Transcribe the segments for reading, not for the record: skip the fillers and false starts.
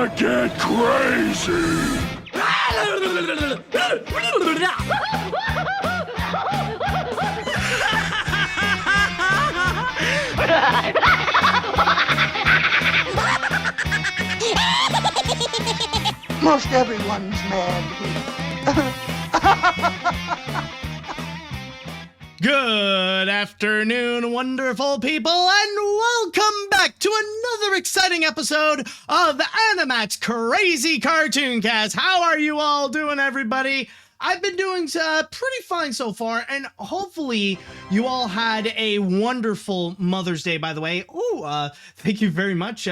gonna get crazy! Most everyone's mad here. Good afternoon, wonderful people, and welcome back to another exciting episode of AniMat's Crazy Cartoon Cast. How are you all doing, everybody? I've been doing pretty fine so far, and hopefully you all had a wonderful Mother's Day, by the way. Oh, thank you very much,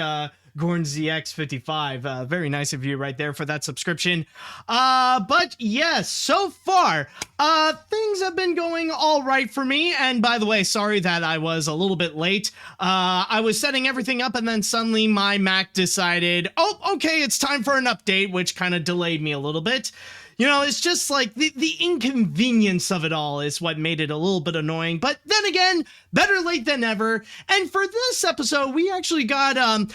Gorn ZX55, very nice of you right there for that subscription. But yes, so far, things have been going all right for me. And by the way, sorry that I was a little bit late. I was setting everything up and then suddenly my Mac decided, oh, okay, it's time for an update, which kind of delayed me a little bit. You know, it's just like the inconvenience of it all is what made it a little bit annoying. But then again, better late than never. And for this episode, we actually got a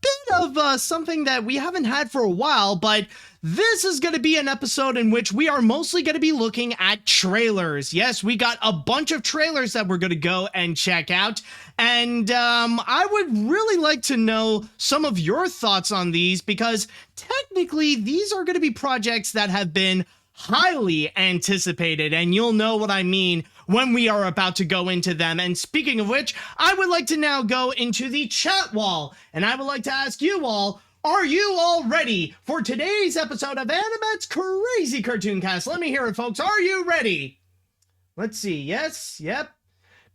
bit of something that we haven't had for a while, but this is going to be an episode in which we are mostly going to be looking at trailers. Yes, we got a bunch of trailers that we're going to go and check out. And I would really like to know some of your thoughts on these, because technically these are going to be projects that have been highly anticipated, and you'll know what I mean when we are about to go into them. And speaking of which, I would like to now go into the chat wall, and I would like to ask you all, are you all ready for today's episode of AniMat's Crazy Cartoon Cast? Let me hear it, folks. Are you ready? Let's see. Yes. Yep.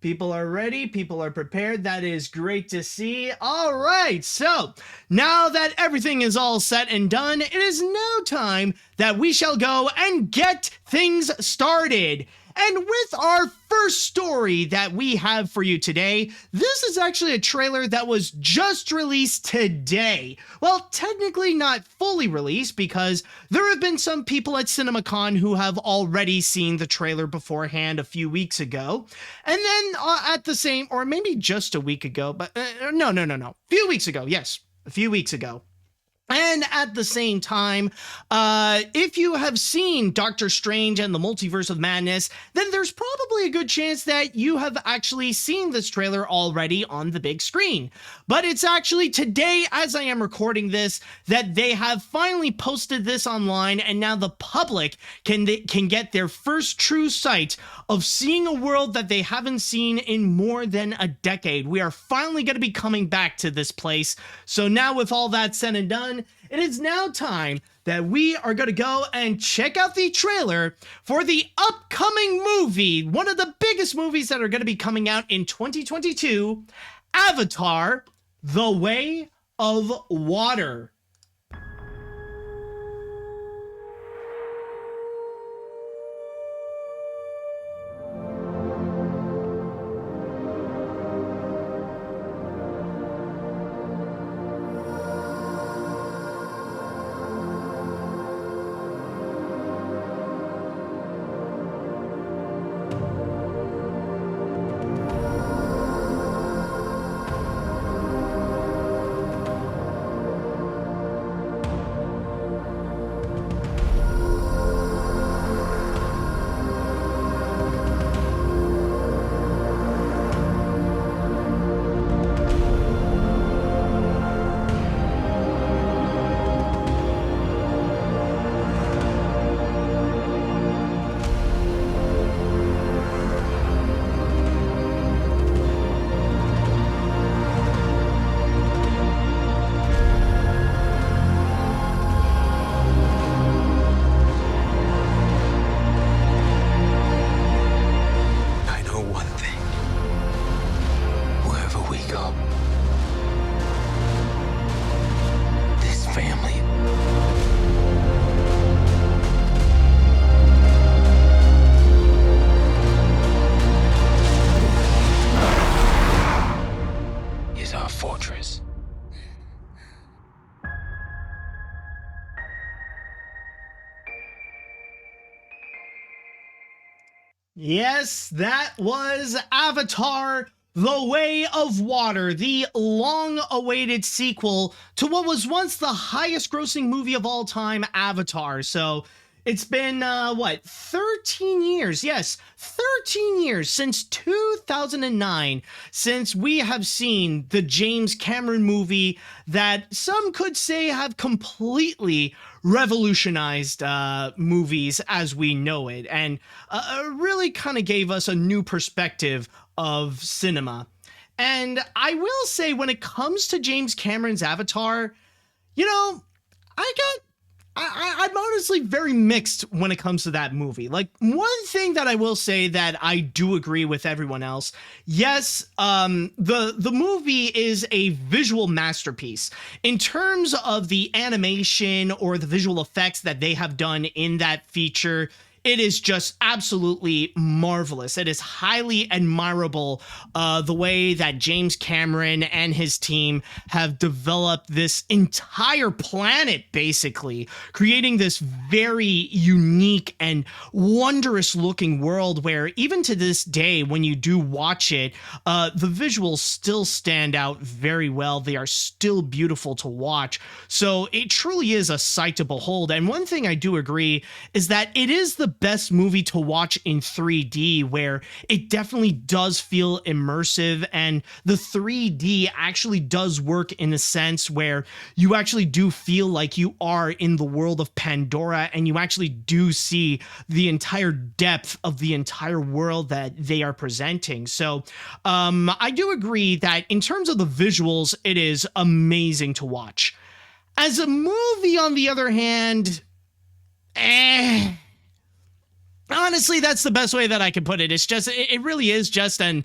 People are ready. People are prepared. That is great to see. All right. So now that everything is all set and done, it is now time that we shall go and get things started. And with our first story that we have for you today, this is actually a trailer that was just released today. Well, technically not fully released, because there have been some people at CinemaCon who have already seen the trailer beforehand a few weeks ago. And then at the same, or maybe just a week ago, but no. A few weeks ago. Yes, a few weeks ago. And at the same time, if you have seen Doctor Strange and the Multiverse of Madness, then there's probably a good chance that you have actually seen this trailer already on the big screen. But it's actually today, as I am recording this, that they have finally posted this online, and now the public can get their first true sight of seeing a world that they haven't seen in more than a decade. We are finally going to be coming back to this place. So now, with all that said and done, it is now time that we are going to go and check out the trailer for the upcoming movie, one of the biggest movies that are going to be coming out in 2022, Avatar: The Way of Water. Yes, that was Avatar: The Way of Water, the long-awaited sequel to what was once the highest-grossing movie of all time, Avatar. So it's been, 13 years? Yes, 13 years since 2009, since we have seen the James Cameron movie that some could say have completely revolutionized movies as we know it, and really kind of gave us a new perspective of cinema. And I will say, when it comes to James Cameron's Avatar, you know, I'm honestly very mixed when it comes to that movie. Like, one thing that I will say that I do agree with everyone else, yes, the movie is a visual masterpiece. In terms of the animation or the visual effects that they have done in that feature, it is just absolutely marvelous. It is highly admirable, the way that James Cameron and his team have developed this entire planet, basically, creating this very unique and wondrous looking world where even to this day, when you do watch it, the visuals still stand out very well. They are still beautiful to watch. So it truly is a sight to behold. And one thing I do agree is that it is the best movie to watch in 3D, where it definitely does feel immersive, and the 3D actually does work in a sense where you actually do feel like you are in the world of Pandora, and you actually do see the entire depth of the entire world that they are presenting. So I do agree that in terms of the visuals, it is amazing to watch. As a movie, on the other hand, honestly, that's the best way that I can put it. It's just, it really is just an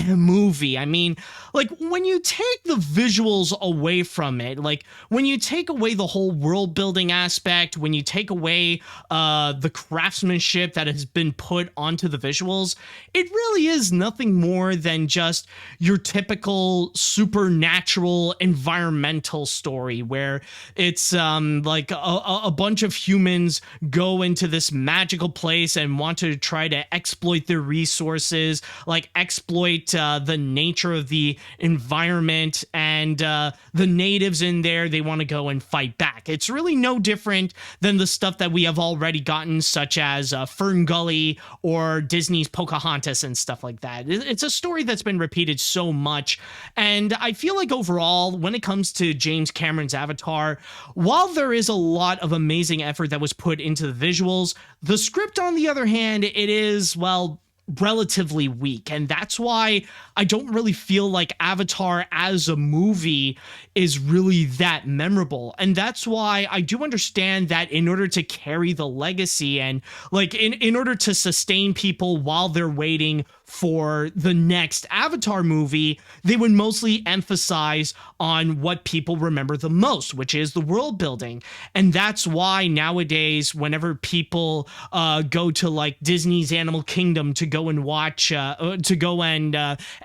movie. I mean, like, when you take the visuals away from it, like when you take away the whole world building aspect, when you take away the craftsmanship that has been put onto the visuals, it really is nothing more than just your typical supernatural environmental story where it's like a bunch of humans go into this magical place and want to try to exploit their resources, like exploit the nature of the environment, and the natives in there, they want to go and fight back. It's really no different than the stuff that we have already gotten, such as Fern Gully or Disney's Pocahontas and stuff like that. It's a story that's been repeated so much, and I feel like overall, when it comes to James Cameron's Avatar, while there is a lot of amazing effort that was put into the visuals, the script, on the other hand, it is, well, relatively weak, and that's why I don't really feel like Avatar as a movie is really that memorable. And that's why I do understand that in order to carry the legacy and like in order to sustain people while they're waiting for the next Avatar movie, they would mostly emphasize on what people remember the most, which is the world building. And that's why nowadays, whenever people go to like Disney's Animal Kingdom to go and watch,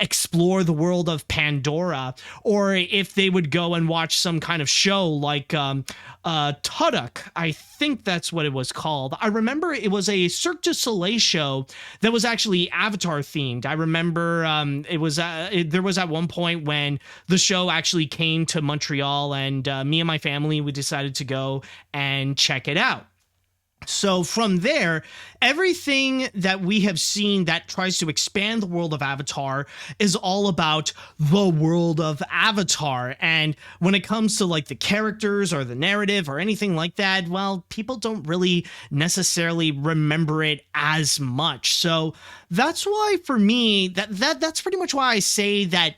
explore the world of Pandora, or if they would go and watch some kind of show like Tuduk, I think that's what it was called. I remember it was a Cirque du Soleil show that was actually Avatar themed. I remember there was at one point when the show actually came to Montreal, and me and my family, we decided to go and check it out. So from there, everything that we have seen that tries to expand the world of Avatar is all about the world of Avatar. And when it comes to like the characters or the narrative or anything like that, well, people don't really necessarily remember it as much. So that's why for me, that's pretty much why I say that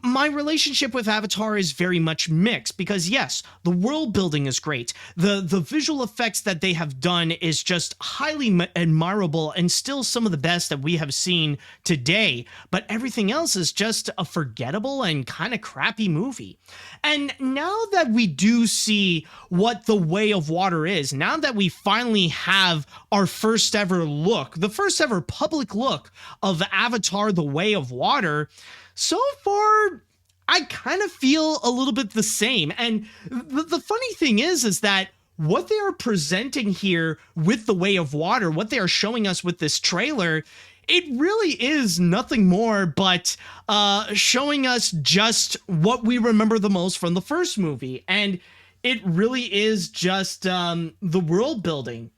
my relationship with Avatar is very much mixed, because yes, the world building is great. The visual effects that they have done is just highly admirable and still some of the best that we have seen today. But everything else is just a forgettable and kind of crappy movie. And now that we do see what The Way of Water is, now that we finally have our first ever look, the first ever public look of Avatar: The Way of Water, so far, I kind of feel a little bit the same. And the funny thing is that what they are presenting here with The Way of Water, what they are showing us with this trailer, it really is nothing more but showing us just what we remember the most from the first movie. And it really is just the world building,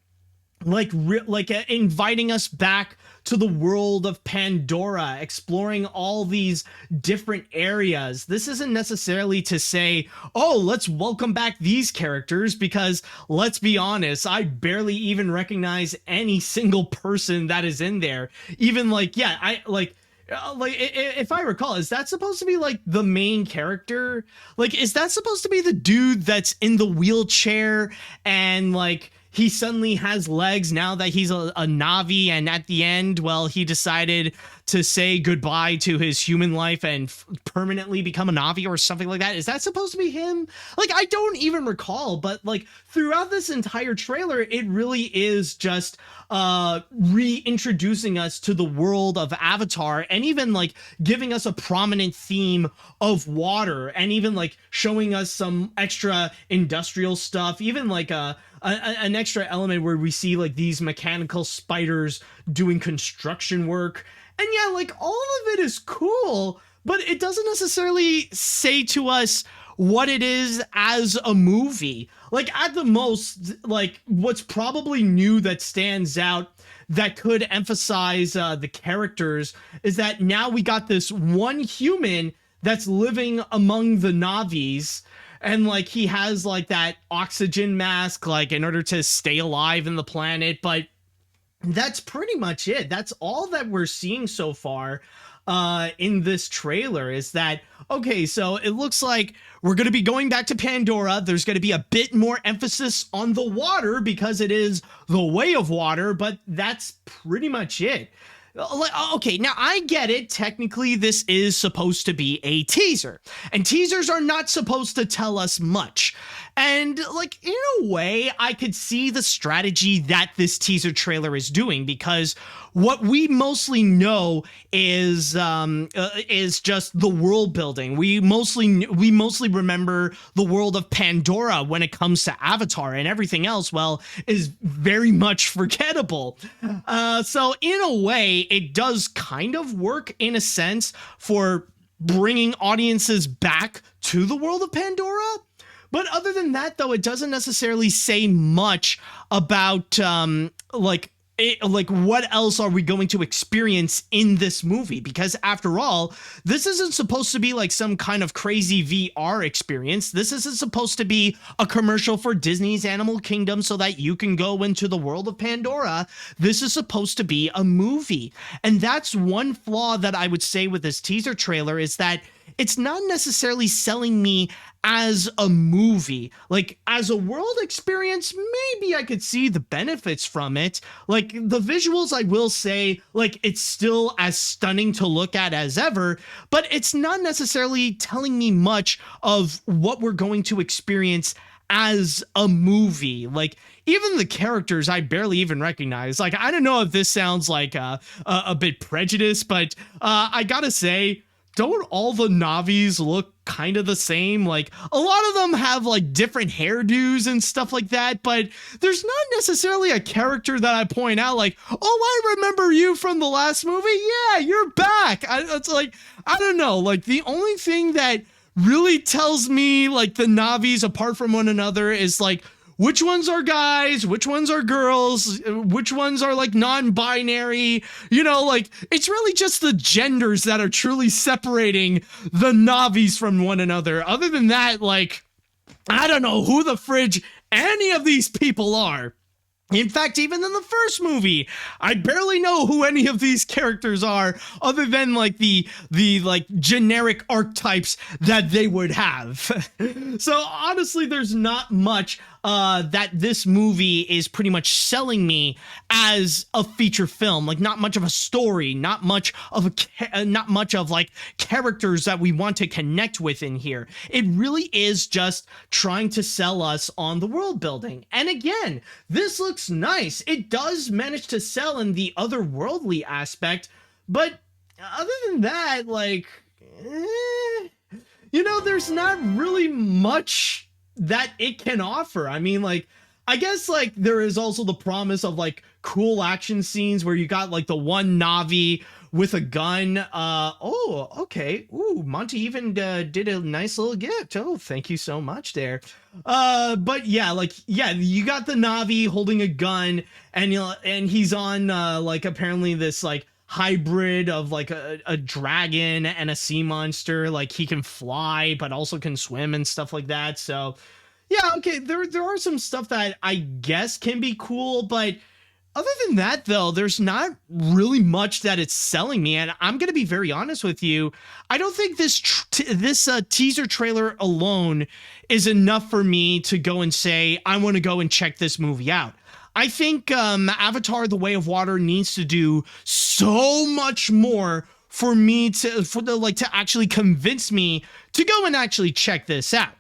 inviting us back to the world of Pandora, exploring all these different areas. This isn't necessarily to say, oh, let's welcome back these characters, because let's be honest, I barely even recognize any single person that is in there. Even if I recall, is that supposed to be like the main character? Like, is that supposed to be the dude that's in the wheelchair and like he suddenly has legs now that he's a Na'vi, and at the end, well, he decided to say goodbye to his human life and permanently become a Na'vi or something like that? Is that supposed to be him? Like, I don't even recall, but like throughout this entire trailer, it really is just reintroducing us to the world of Avatar, and even like giving us a prominent theme of water, and even like showing us some extra industrial stuff, even like an extra element where we see like these mechanical spiders doing construction work. And yeah, like all of it is cool, but it doesn't necessarily say to us what it is as a movie. Like at the most, like what's probably new that stands out that could emphasize the characters is that now we got this one human that's living among the Na'vis, and like he has like that oxygen mask like in order to stay alive in the planet, but that's pretty much it. That's all that we're seeing so far in this trailer, is that, okay, so it looks like we're going to be going back to Pandora. There's going to be a bit more emphasis on the water because it is the way of water, but that's pretty much it. Okay, now I get it. Technically, this is supposed to be a teaser, and teasers are not supposed to tell us much. And like, in a way, I could see the strategy that this teaser trailer is doing, because what we mostly know is just the world building. We mostly remember the world of Pandora when it comes to Avatar, and everything else, well, is very much forgettable. So in a way, it does kind of work in a sense for bringing audiences back to the world of Pandora. But other than that, though, it doesn't necessarily say much about what else are we going to experience in this movie? Because after all, this isn't supposed to be like some kind of crazy VR experience. This isn't supposed to be a commercial for Disney's Animal Kingdom so that you can go into the world of Pandora. This is supposed to be a movie. And that's one flaw that I would say with this teaser trailer, is that it's not necessarily selling me as a movie. Like, as a world experience, maybe I could see the benefits from it. Like, the visuals, I will say, like, it's still as stunning to look at as ever, but it's not necessarily telling me much of what we're going to experience as a movie. Like, even the characters I barely even recognize. Like, I don't know if this sounds like a bit prejudiced, but I gotta say, don't all the Na'vis look kind of the same? Like, a lot of them have like different hairdos and stuff like that, but there's not necessarily a character that I point out like, oh, I remember you from the last movie. Yeah, you're back. It's like, I don't know. Like, the only thing that really tells me like the Na'vis apart from one another is like, which ones are guys, which ones are girls, which ones are like non-binary, you know, like it's really just the genders that are truly separating the Na'vis from one another. Other than that, like, I don't know who the fridge any of these people are. In fact, even in the first movie, I barely know who any of these characters are, other than like the like generic archetypes that they would have. So honestly, there's not much that this movie is pretty much selling me as a feature film. Like, not much of a story, not much of like characters that we want to connect with in here. It really is just trying to sell us on the world building. And again, this looks nice. It does manage to sell in the otherworldly aspect, but other than that, like, you know, there's not really much that it can offer. I mean, like, I guess like there is also the promise of like cool action scenes where you got like the one Navi with a gun. Okay. Ooh, Monty even did a nice little gift. Oh, thank you so much there. But yeah, you got the Navi holding a gun, and he's on like apparently this like hybrid of like a dragon and a sea monster. Like he can fly but also can swim and stuff like that. So yeah, okay, there are some stuff that I guess can be cool, but other than that, though, there's not really much that it's selling me. And I'm going to be very honest with you. I don't think this teaser trailer alone is enough for me to go and say, I want to go and check this movie out. I think Avatar: The Way of Water needs to do so much more for me to actually convince me to go and actually check this out.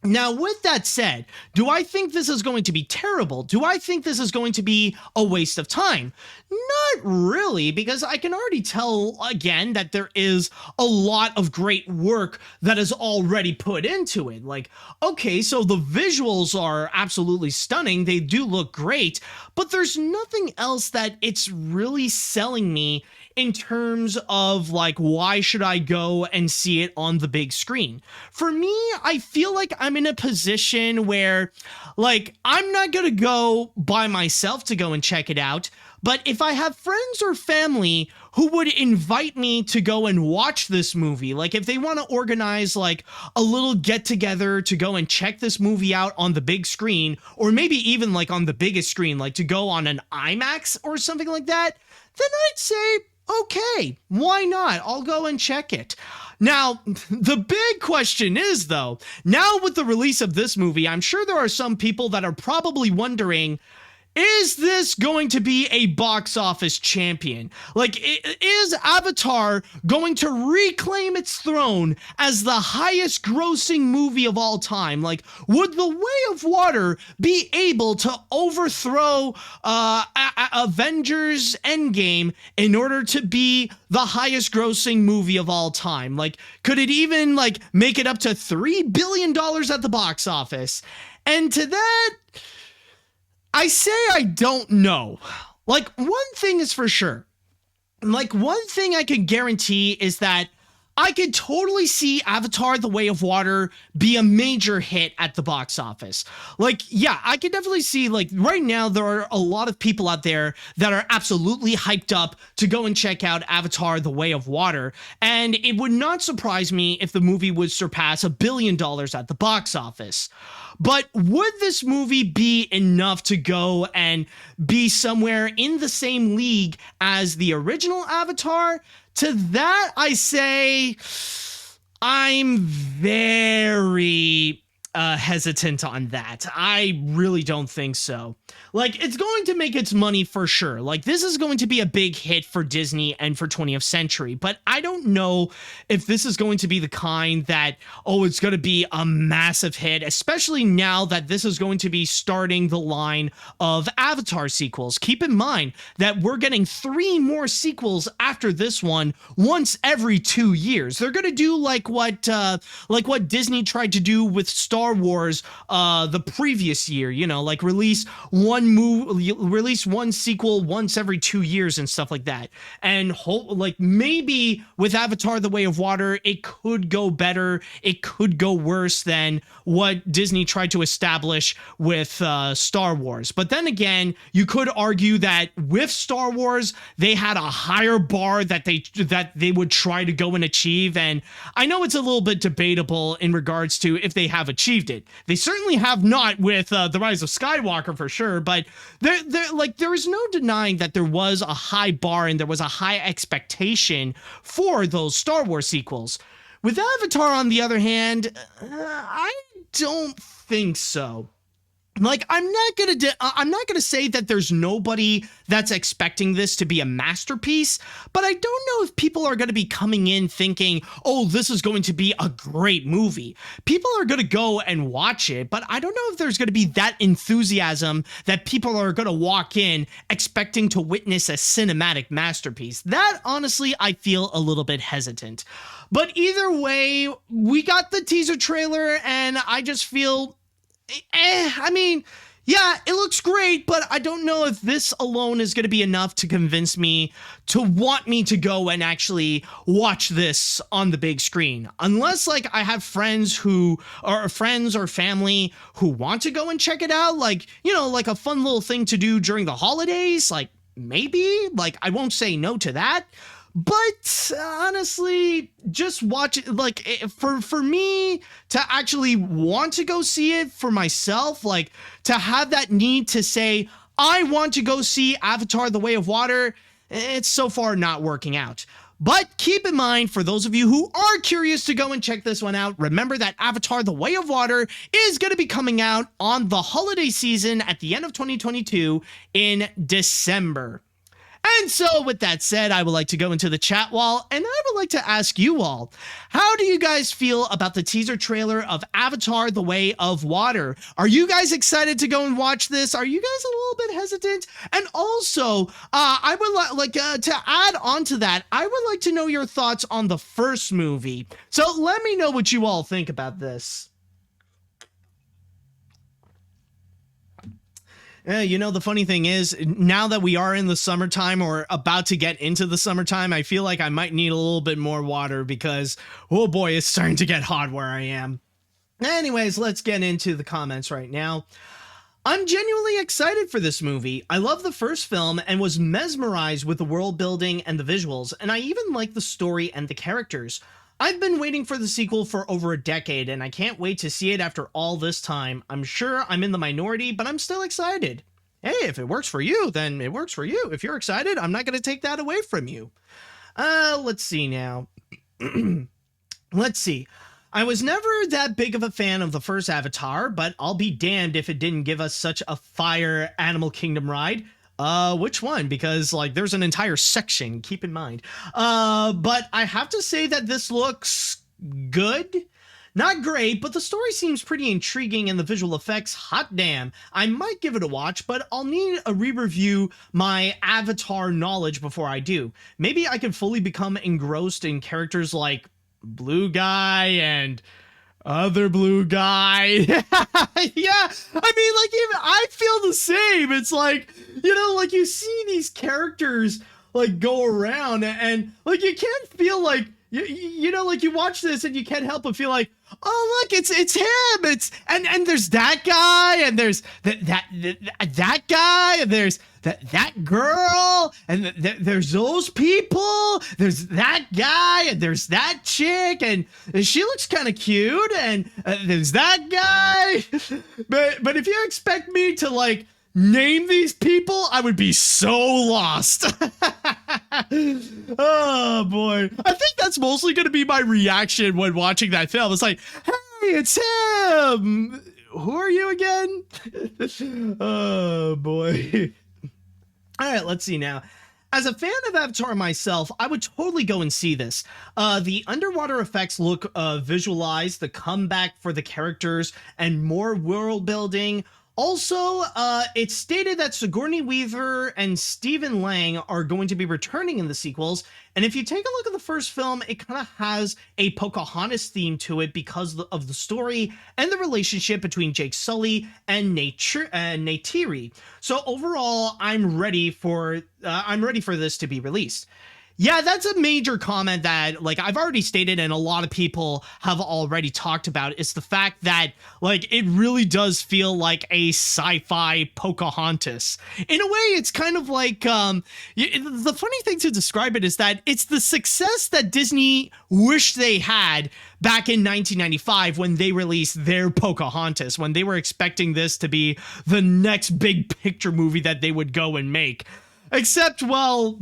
Now, with that said, do I think this is going to be terrible? Do I think this is going to be a waste of time? Not really, because I can already tell, again, that there is a lot of great work that is already put into it. Like, okay, so the visuals are absolutely stunning. They do look great, but there's nothing else that it's really selling me in terms of like, why should I go and see it on the big screen? For me, I feel like I'm in a position where like, I'm not going to go by myself to go and check it out. But if I have friends or family who would invite me to go and watch this movie, like if they want to organize like a little get together to go and check this movie out on the big screen, or maybe even like on the biggest screen, like to go on an IMAX or something like that, then I'd say, okay, why not? I'll go and check it. Now, the big question is, though, now with the release of this movie, I'm sure there are some people that are probably wondering, is this going to be a box office champion? Like, is Avatar going to reclaim its throne as the highest grossing movie of all time? Like, would The Way of Water be able to overthrow Avengers Endgame in order to be the highest grossing movie of all time? Like, could it even, like, make it up to $3 billion at the box office? And to that, I say I don't know. Like, one thing is for sure. Like, one thing I can guarantee is that I could totally see Avatar: The Way of Water be a major hit at the box office. Like, yeah, I could definitely see, like, right now there are a lot of people out there that are absolutely hyped up to go and check out Avatar: The Way of Water. And it would not surprise me if the movie would surpass $1 billion at the box office. But would this movie be enough to go and be somewhere in the same league as the original Avatar? To that, I say I'm very hesitant on that. I really don't think so. Like, it's going to make its money for sure. Like, this is going to be a big hit for Disney and for 20th Century, but I don't know if this is going to be the kind that, oh, it's going to be a massive hit, especially now that this is going to be starting the line of Avatar sequels. Keep in mind that we're getting 3 more sequels after this one once every 2 years. They're going to do like what Disney tried to do with Star Wars the previous year, you know, like release one sequel once every 2 years and stuff like that. And like maybe with Avatar: The Way of Water, it could go better, it could go worse than what Disney tried to establish with Star Wars. But then again, you could argue that with Star Wars, they had a higher bar that they would try to go and achieve. And I know it's a little bit debatable in regards to if they have achieved it. They certainly have not with The Rise of Skywalker for sure, but there is no denying that there was a high bar and there was a high expectation for those Star Wars sequels. With Avatar, on the other hand, I don't think so. Like, I'm not gonna say that there's nobody that's expecting this to be a masterpiece, but I don't know if people are gonna be coming in thinking, oh, this is going to be a great movie. People are gonna go and watch it, but I don't know if there's gonna be that enthusiasm that people are gonna walk in expecting to witness a cinematic masterpiece. That, honestly, I feel a little bit hesitant. But either way, we got the teaser trailer, and I just feel, I mean, yeah, it looks great, but I don't know if this alone is going to be enough to convince me to want me to go and actually watch this on the big screen. Unless, like, I have friends or family who want to go and check it out, like, you know, like a fun little thing to do during the holidays, like, maybe, like, I won't say no to that. But honestly, just watch it. Like, for me to actually want to go see it for myself, like to have that need to say, I want to go see Avatar: The Way of Water, it's so far not working out. But keep in mind, for those of you who are curious to go and check this one out, remember that Avatar: The Way of Water is going to be coming out on the holiday season at the end of 2022 in December. And so with that said, I would like to go into the chat wall, and I would like to ask you all, how do you guys feel about the teaser trailer of Avatar: The Way of Water? Are you guys excited to go and watch this? Are you guys a little bit hesitant? And also, I would like to add on to that, I would like to know your thoughts on the first movie. So let me know what you all think about this. You know, the funny thing is, now that we are in the summertime or about to get into the summertime, I feel like I might need a little bit more water because, oh boy, it's starting to get hot where I am. Anyways, let's get into the comments right now. I'm genuinely excited for this movie. I love the first film and was mesmerized with the world building and the visuals, and I even like the story and the characters. I've been waiting for the sequel for over a decade, and I can't wait to see it after all this time. I'm sure I'm in the minority, but I'm still excited. Hey, if it works for you, then it works for you. If you're excited, I'm not going to take that away from you. Let's see now. Let's see. I was never that big of a fan of the first Avatar, but I'll be damned if it didn't give us such a fire Animal Kingdom ride. Which one? Because, like, there's an entire section, keep in mind. But I have to say that this looks good. Not great, but the story seems pretty intriguing and the visual effects, hot damn. I might give it a watch, but I'll need a re-review my Avatar knowledge before I do. Maybe I can fully become engrossed in characters like Blue Guy and other blue guy. Yeah, I mean, like, even I feel the same. It's like, you know, like you see these characters like go around and like you can't feel like you know, like you watch this and you can't help but feel like, oh look, it's him. It's and there's that guy and there's that guy and there's that girl and there's those people. There's that guy and there's that chick and she looks kind of cute and there's that guy. But if you expect me to like name these people, I would be so lost. Oh boy, I think that's mostly going to be my reaction when watching that film. It's like, hey, it's him. Who are you again? Oh boy. All right, let's see now. As a fan of Avatar myself, I would totally go and see this. The underwater effects look visualized, the comeback for the characters, and more world building. Also, it's stated that Sigourney Weaver and Stephen Lang are going to be returning in the sequels, and if you take a look at the first film, it kind of has a Pocahontas theme to it because of the story and the relationship between Jake Sully and Neytiri. So overall, I'm ready for this to be released. Yeah, that's a major comment that, like, I've already stated and a lot of people have already talked about. It's the fact that, like, it really does feel like a sci-fi Pocahontas. In a way, it's kind of like, the funny thing to describe it is that it's the success that Disney wished they had back in 1995 when they released their Pocahontas, when they were expecting this to be the next big picture movie that they would go and make. Except, well,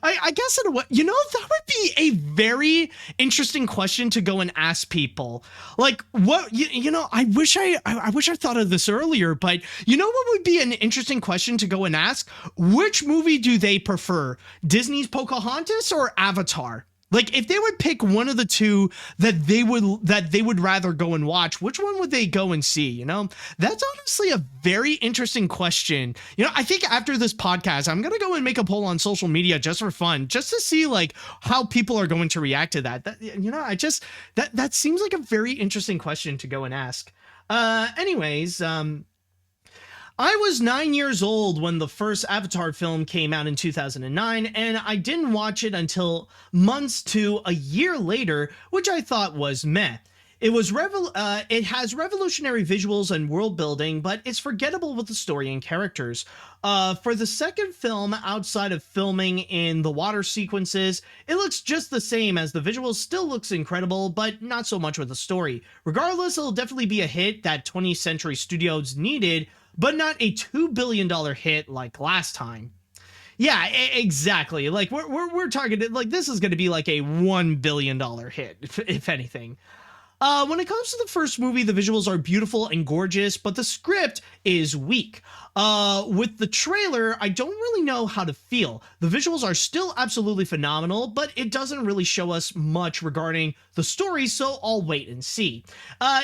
I guess in a way, you know, that would be a very interesting question to go and ask people. Like, what, you know, I wish I thought of this earlier, but you know what would be an interesting question to go and ask? Which movie do they prefer? Disney's Pocahontas or Avatar? Like, if they would pick one of the two that they would rather go and watch, which one would they go and see? You know, that's honestly a very interesting question. You know, I think after this podcast, I'm going to go and make a poll on social media just for fun, just to see like how people are going to react to that. You know, that seems like a very interesting question to go and ask. Anyways, I was 9 years old when the first Avatar film came out in 2009, and I didn't watch it until months to a year later, which I thought was meh. It has revolutionary visuals and world building, but it's forgettable with the story and characters. For the second film, outside of filming in the water sequences, it looks just the same, as the visuals still looks incredible, but not so much with the story. Regardless, it'll definitely be a hit that 20th Century Studios needed, but not a $2 billion hit like last time. Yeah, exactly. Like we're targeted, like this is going to be like a $1 billion hit, if anything. When it comes to the first movie, the visuals are beautiful and gorgeous, but the script is weak. With the trailer, I don't really know how to feel. The visuals are still absolutely phenomenal, but it doesn't really show us much regarding the story, so I'll wait and see.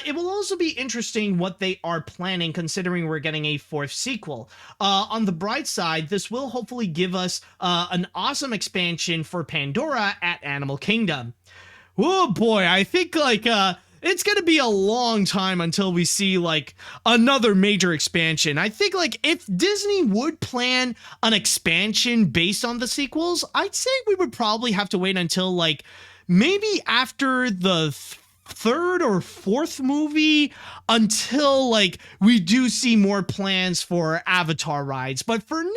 It will also be interesting what they are planning, considering we're getting a fourth sequel. On the bright side, this will hopefully give us an awesome expansion for Pandora at Animal Kingdom. Oh boy, I think like it's gonna be a long time until we see like another major expansion. I think like if Disney would plan an expansion based on the sequels, I'd say we would probably have to wait until like maybe after the third or fourth movie until like we do see more plans for Avatar rides. But for now,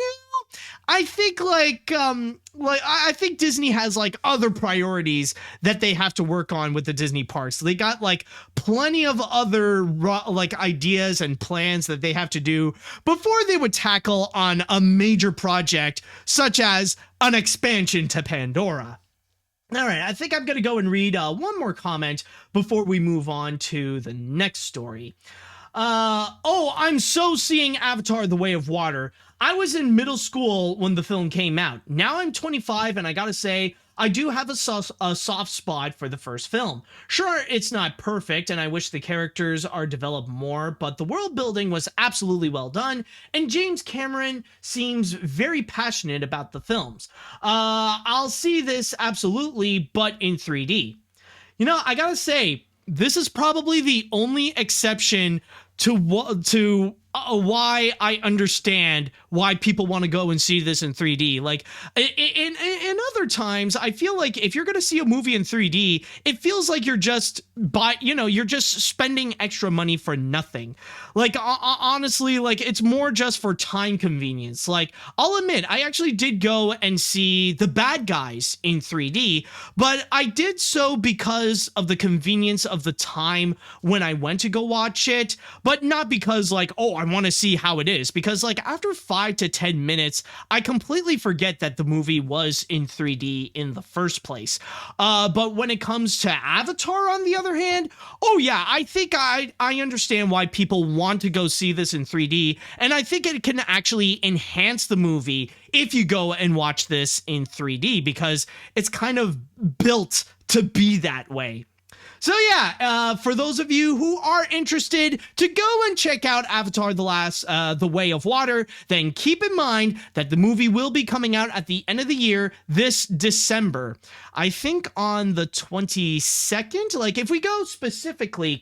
I think I think Disney has like other priorities that they have to work on with the Disney parks. They got like plenty of other like ideas and plans that they have to do before they would tackle on a major project such as an expansion to Pandora. All right, I think I'm going to go and read one more comment before we move on to the next story. I'm so seeing Avatar: The Way of Water. I was in middle school when the film came out. Now I'm 25, and I gotta say, I do have a soft spot for the first film. Sure, it's not perfect, and I wish the characters are developed more, but the world building was absolutely well done, and James Cameron seems very passionate about the films. I'll see this absolutely, but in 3D. You know, I gotta say, this is probably the only exception to why I understand why people want to go and see this in 3D. Like in other times, I feel like if you're going to see a movie in 3D, it feels like you're just you're just spending extra money for nothing. Like honestly, like it's more just for time convenience. Like I'll admit, I actually did go and see The Bad Guys in 3D, but I did so because of the convenience of the time when I went to go watch it, but not because like, oh, I want to see how it is, because like after 5 to 10 minutes, I completely forget that the movie was in 3D in the first place. But when it comes to Avatar, on the other hand, oh yeah, I think I understand why people want to go see this in 3D, and I think it can actually enhance the movie if you go and watch this in 3D, because it's kind of built to be that way. So yeah, for those of you who are interested to go and check out Avatar: The Way of Water, then keep in mind that the movie will be coming out at the end of the year, this December. I think on the 22nd, like if we go specifically,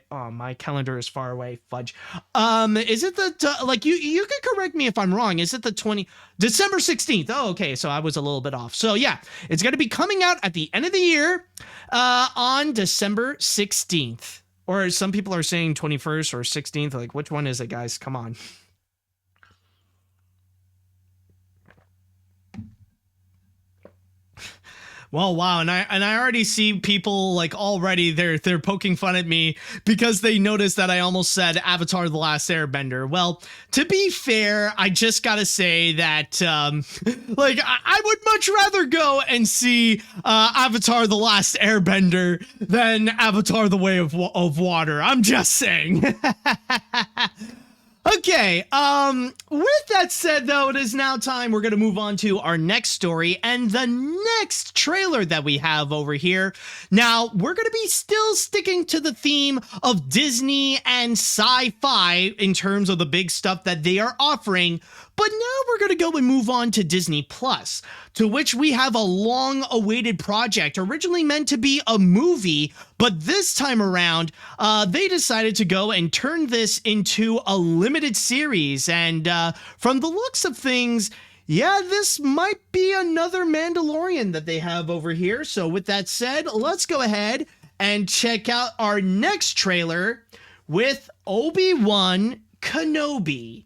my calendar is far away, fudge. Is it like you can correct me if I'm wrong. Is it the December 16th? Oh, okay. So I was a little bit off. So yeah, it's going to be coming out at the end of the year, on December 16th, or some people are saying 21st or 16th. Like, which one is it, guys? Come on. Well, wow, and I already see people like already they're poking fun at me because they noticed that I almost said Avatar: The Last Airbender. Well, to be fair, I just gotta say that like I would much rather go and see Avatar: The Last Airbender than Avatar: The Way of Water. I'm just saying. Okay, with that said, though, it is now time. We're going to move on to our next story and the next trailer that we have over here. Now, we're going to be still sticking to the theme of Disney and sci-fi in terms of the big stuff that they are offering, But now we're going to go and move on to Disney Plus, to which we have a long-awaited project, originally meant to be a movie, but this time around, they decided to go and turn this into a limited series. And from the looks of things, yeah, this might be another Mandalorian that they have over here. So with that said, let's go ahead and check out our next trailer with Obi-Wan Kenobi.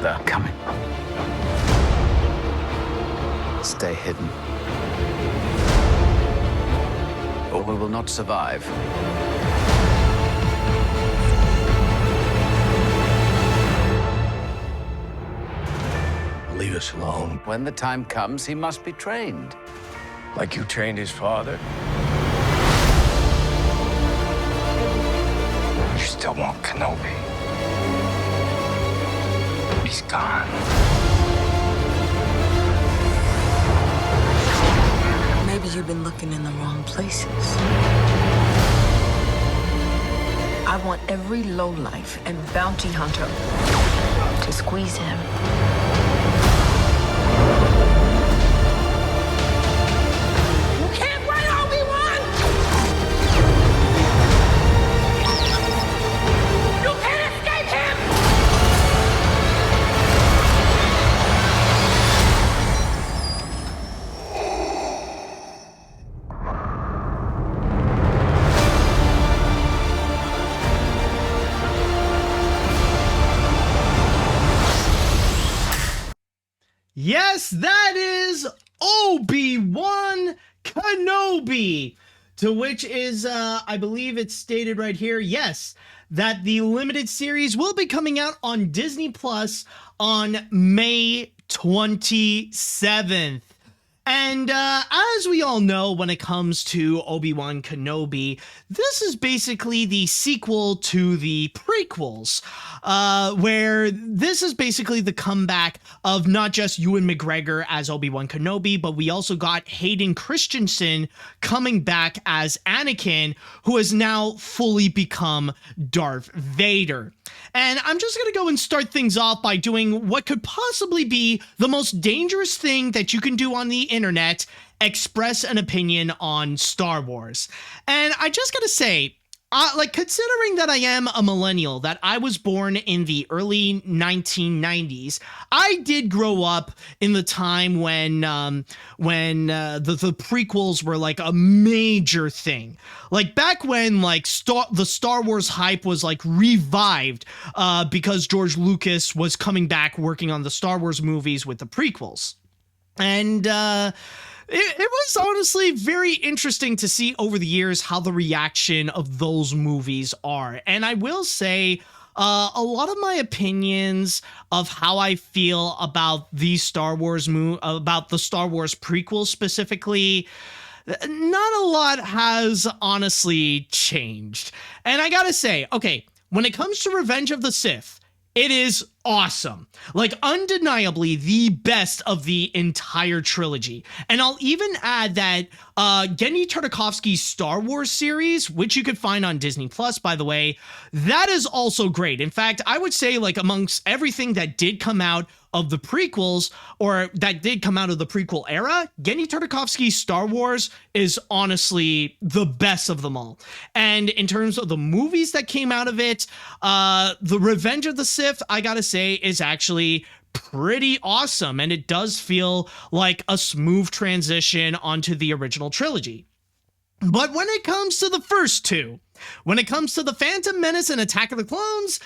They're coming. Stay hidden, or we will not survive. Leave us alone. When the time comes, he must be trained. Like you trained his father? You still want Kenobi? He's gone. Maybe you've been looking in the wrong places. I want every lowlife and bounty hunter to squeeze him. You can't run, Obi-Wan! You can't escape him! Yes, that is Obi-Wan Kenobi, to which is, I believe it's stated right here, yes, that the limited series will be coming out on Disney Plus on May 27th. And as we all know, when it comes to Obi-Wan Kenobi, this is basically the sequel to the prequels, where this is basically the comeback of not just Ewan McGregor as Obi-Wan Kenobi, but we also got Hayden Christensen coming back as Anakin, who has now fully become Darth Vader. And I'm just going to go and start things off by doing what could possibly be the most dangerous thing that you can do on the internet: express an opinion on Star Wars. And I just got to say, considering that I am a millennial, that I was born in the early 1990s, I did grow up in the time when the prequels were like a major thing. Like back when the Star Wars hype was like revived because George Lucas was coming back working on the Star Wars movies with the prequels. And it was honestly very interesting to see over the years how the reaction of those movies are. And I will say, a lot of my opinions of how I feel about the Star Wars about the Star Wars prequels specifically, not a lot has honestly changed. And I gotta say, okay, when it comes to Revenge of the Sith, it is awesome. Like, undeniably the best of the entire trilogy. And I'll even add that Genndy Tartakovsky's Star Wars series, which you could find on Disney Plus, by the way, that is also great. In fact, I would say, like, amongst everything that did come out of the prequels, or that did come out of the prequel era, Genndy Tartakovsky's Star Wars is honestly the best of them all. And in terms of the movies that came out of it, The Revenge of the Sith, I gotta say, is actually pretty awesome, and it does feel like a smooth transition onto the original trilogy. But when it comes to the first two, when it comes to The Phantom Menace and Attack of the Clones,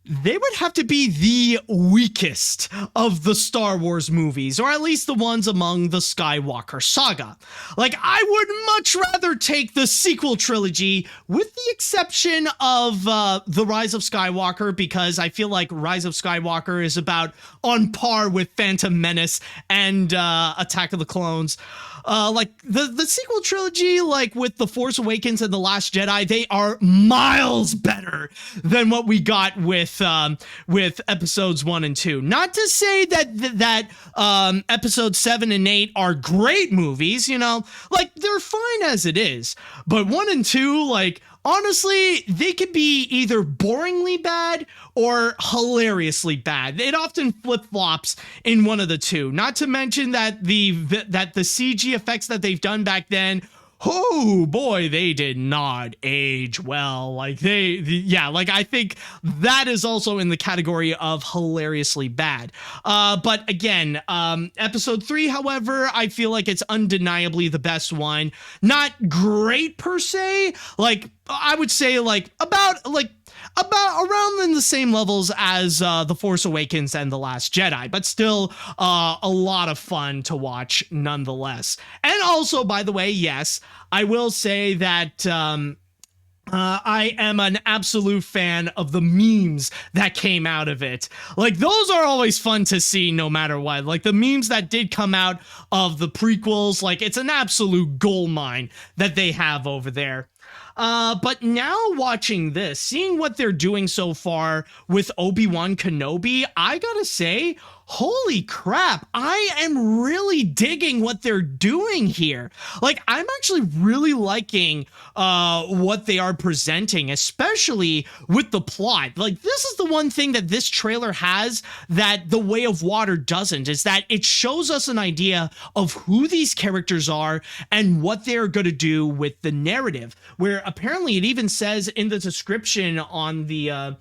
they would have to be the weakest of the Star Wars movies, or at least the ones among the Skywalker saga. Like, I would much rather take the sequel trilogy, with the exception of The Rise of Skywalker, because I feel like Rise of Skywalker is about on par with Phantom Menace and Attack of the Clones. Like the sequel trilogy, like with The Force Awakens and The Last Jedi, they are miles better than what we got with with episodes 1 and 2. Not to say that episodes 7 and 8 are great movies, you know, like they're fine as it is, but 1 and 2, like, honestly, they could be either boringly bad or hilariously bad. It often flip-flops in one of the two. Not to mention that the CG effects that they've done back then, oh boy, they did not age well. Like I think that is also in the category of hilariously bad. But again, episode 3, however, I feel like it's undeniably the best one. Not great per se. Like, I would say about around in the same levels as The Force Awakens and The Last Jedi, but still a lot of fun to watch nonetheless. And also, by the way, yes, I will say that I am an absolute fan of the memes that came out of it. Like, those are always fun to see no matter what. Like, the memes that did come out of the prequels, like, it's an absolute goldmine that they have over there. But now watching this, seeing what they're doing so far with Obi-Wan Kenobi, I gotta say, holy crap, I am really digging what they're doing here. Like, I'm actually really liking what they are presenting, especially with the plot. Like, this is the one thing that this trailer has that The Way of Water doesn't, is that it shows us an idea of who these characters are and what they're going to do with the narrative, where apparently it even says in the description on the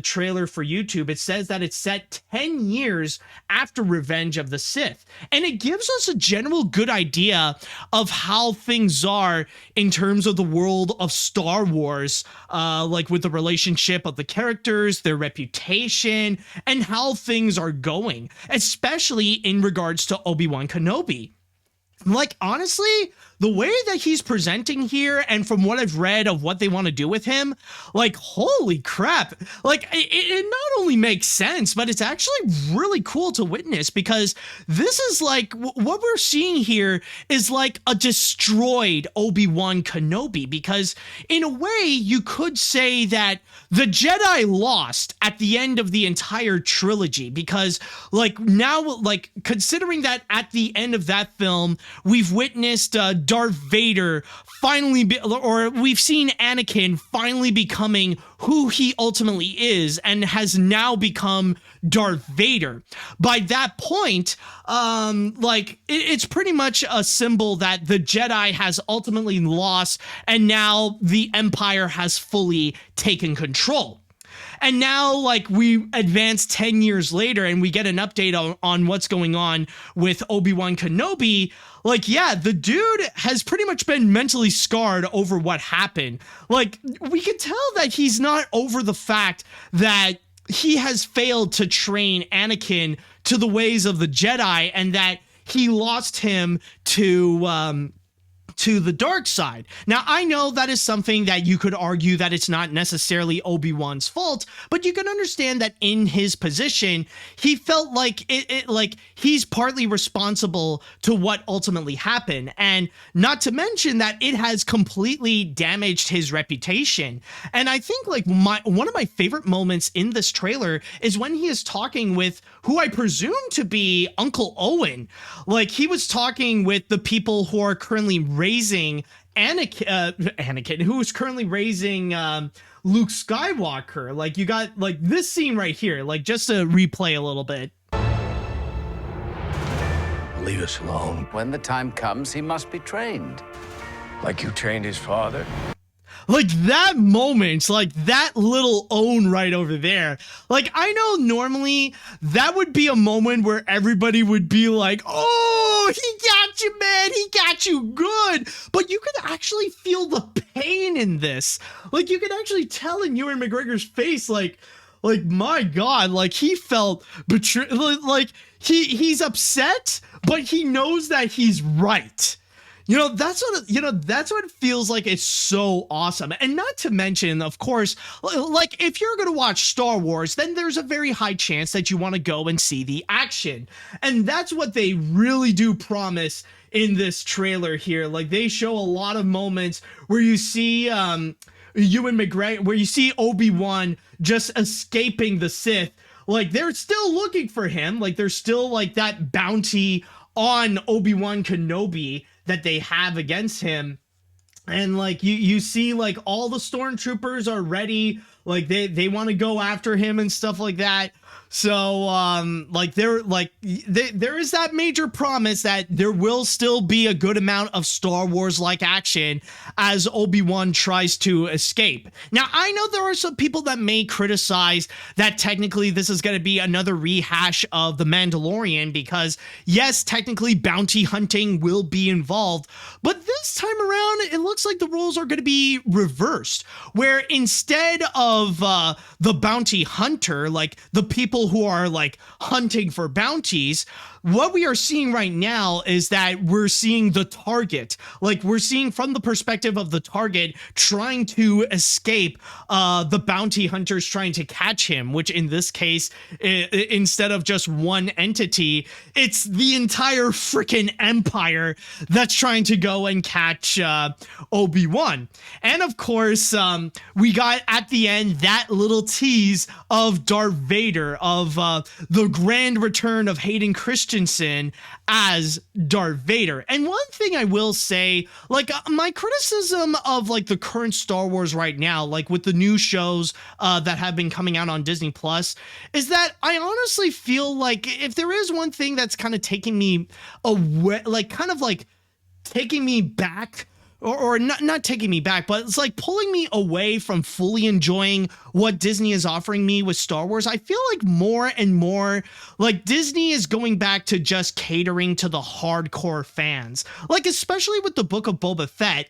trailer for YouTube, it says that it's set 10 years after Revenge of the Sith. And it gives us a general good idea of how things are in terms of the world of Star Wars, like with the relationship of the characters, their reputation, and how things are going, especially in regards to Obi-Wan Kenobi. Like, honestly, the way that he's presenting here, and from what I've read of what they want to do with him, like, holy crap, like, it not only makes sense, but it's actually really cool to witness, because this is like, what we're seeing here is like a destroyed Obi-Wan Kenobi, because in a way, you could say that the Jedi lost at the end of the entire trilogy, because, like, now, like, considering that at the end of that film, we've witnessed Darth Vader finally or we've seen Anakin finally becoming who he ultimately is and has now become Darth Vader. By that point, like, it's pretty much a symbol that the Jedi has ultimately lost, and now the Empire has fully taken control. And now, like, we advance 10 years later and we get an update on what's going on with Obi-Wan Kenobi. Like, yeah, the dude has pretty much been mentally scarred over what happened. Like, we could tell that he's not over the fact that he has failed to train Anakin to the ways of the Jedi, and that he lost him to the dark side. Now, I know that is something that you could argue that it's not necessarily Obi-Wan's fault, but you can understand that in his position, he felt like like he's partly responsible to what ultimately happened. And not to mention that it has completely damaged his reputation. And I think, like, one of my favorite moments in this trailer is when he is talking with who I presume to be Uncle Owen. Like, he was talking with the people who are currently raising Anakin, who is currently raising Luke Skywalker. Like, you got, like, this scene right here, like, just to replay a little bit. Leave us alone. When the time comes, he must be trained. Like you trained his father? Like, that moment, like, that little own right over there. Like, I know normally that would be a moment where everybody would be like, oh, he got you, man, he got you good. But you could actually feel the pain in this. Like, you could actually tell in Ewan McGregor's face, like, my God, like, he felt betrayed. Like, he's upset, but he knows that he's right. That's what it feels like. It's so awesome. And not to mention, of course, like, if you're going to watch Star Wars, then there's a very high chance that you want to go and see the action. And that's what they really do promise in this trailer here. Like, they show a lot of moments where you see Ewan McGregor, where you see Obi-Wan just escaping the Sith. Like, they're still looking for him. Like, there's still like that bounty on Obi-Wan Kenobi that they have against him. And like you see like all the stormtroopers are ready, like they want to go after him and stuff like that. So like there is that major promise that there will still be a good amount of Star Wars like action as Obi-Wan tries to escape. Now, I know there are some people that may criticize that technically this is going to be another rehash of The Mandalorian, because yes, technically bounty hunting will be involved, but this time around it looks like the roles are going to be reversed, where instead of the bounty hunter, like the people who are like hunting for bounties, what we are seeing right now is that we're seeing the target. Like, we're seeing from the perspective of the target trying to escape the bounty hunters trying to catch him, which in this case, instead of just one entity, it's the entire freaking empire that's trying to go and catch Obi-Wan. And of course, we got at the end that little tease of Darth Vader, of the grand return of Hayden Christensen as Darth Vader. And one thing I will say, like, my criticism of like the current Star Wars right now, like with the new shows that have been coming out on Disney Plus, is that I honestly feel like if there is one thing that's kind of taking me away, like kind of like taking me back, or not taking me back, but it's like pulling me away from fully enjoying what Disney is offering me with Star Wars. I feel like more and more like Disney is going back to just catering to the hardcore fans. Like, especially with the Book of Boba Fett,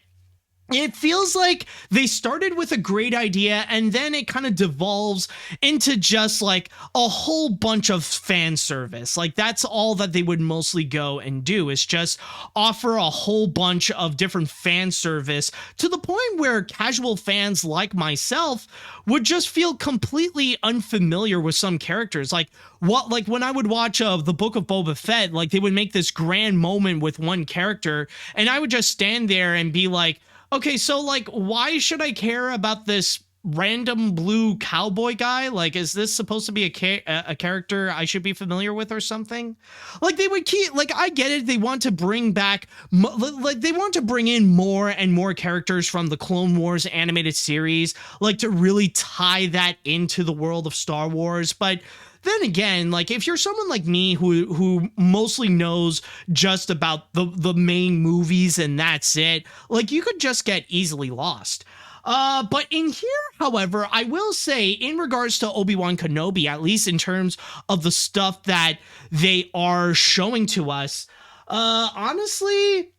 it feels like they started with a great idea and then it kind of devolves into just like a whole bunch of fan service. Like, that's all that they would mostly go and do, is just offer a whole bunch of different fan service, to the point where casual fans like myself would just feel completely unfamiliar with some characters. Like when I would watch the Book of Boba Fett, like they would make this grand moment with one character and I would just stand there and be like, okay, so like, why should I care about this random blue cowboy guy? Like, is this supposed to be a character I should be familiar with or something? Like, they would keep, like, I get it. They want to bring back, like, they want to bring in more and more characters from the Clone Wars animated series, like to really tie that into the world of Star Wars. But then again, like, if you're someone like me who mostly knows just about the main movies and that's it, like, you could just get easily lost. But in here, however, I will say, in regards to Obi-Wan Kenobi, at least in terms of the stuff that they are showing to us, honestly,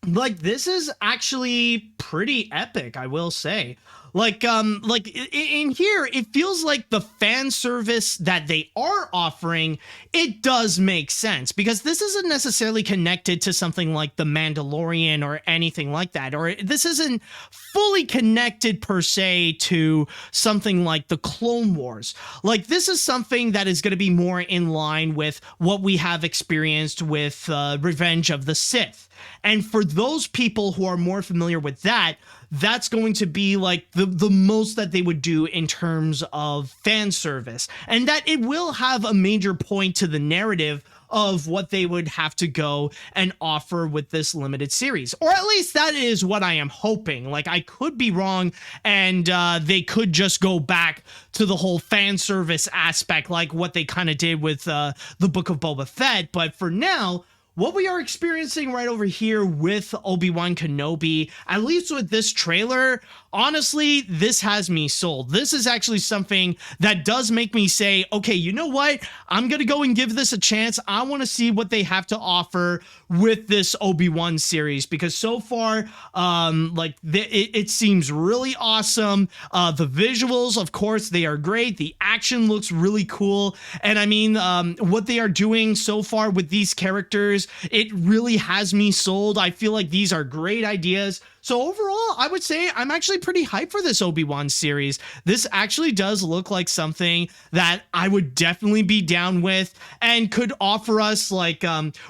like, this is actually pretty epic, I will say. Like in here, it feels like the fan service that they are offering, it does make sense, because this isn't necessarily connected to something like The Mandalorian or anything like that, or this isn't fully connected per se to something like the Clone Wars. Like, this is something that is going to be more in line with what we have experienced with Revenge of the Sith. And for those people who are more familiar with that, that's going to be like the most that they would do in terms of fan service, and that it will have a major point to the narrative of what they would have to go and offer with this limited series. Or at least that is what I am hoping. Like, I could be wrong, and they could just go back to the whole fan service aspect, like what they kind of did with the Book of Boba Fett. But for now, what we are experiencing right over here with Obi-Wan Kenobi, at least with this trailer, honestly, this has me sold. This is actually something that does make me say, okay, you know what? I'm going to go and give this a chance. I want to see what they have to offer with this Obi-Wan series, because so far, it seems really awesome. The visuals, of course, they are great. The action looks really cool. And I mean, what they are doing so far with these characters, it really has me sold. I feel like these are great ideas. So overall, I would say I'm actually pretty hyped for this Obi-Wan series. This actually does look like something that I would definitely be down with, and could offer us like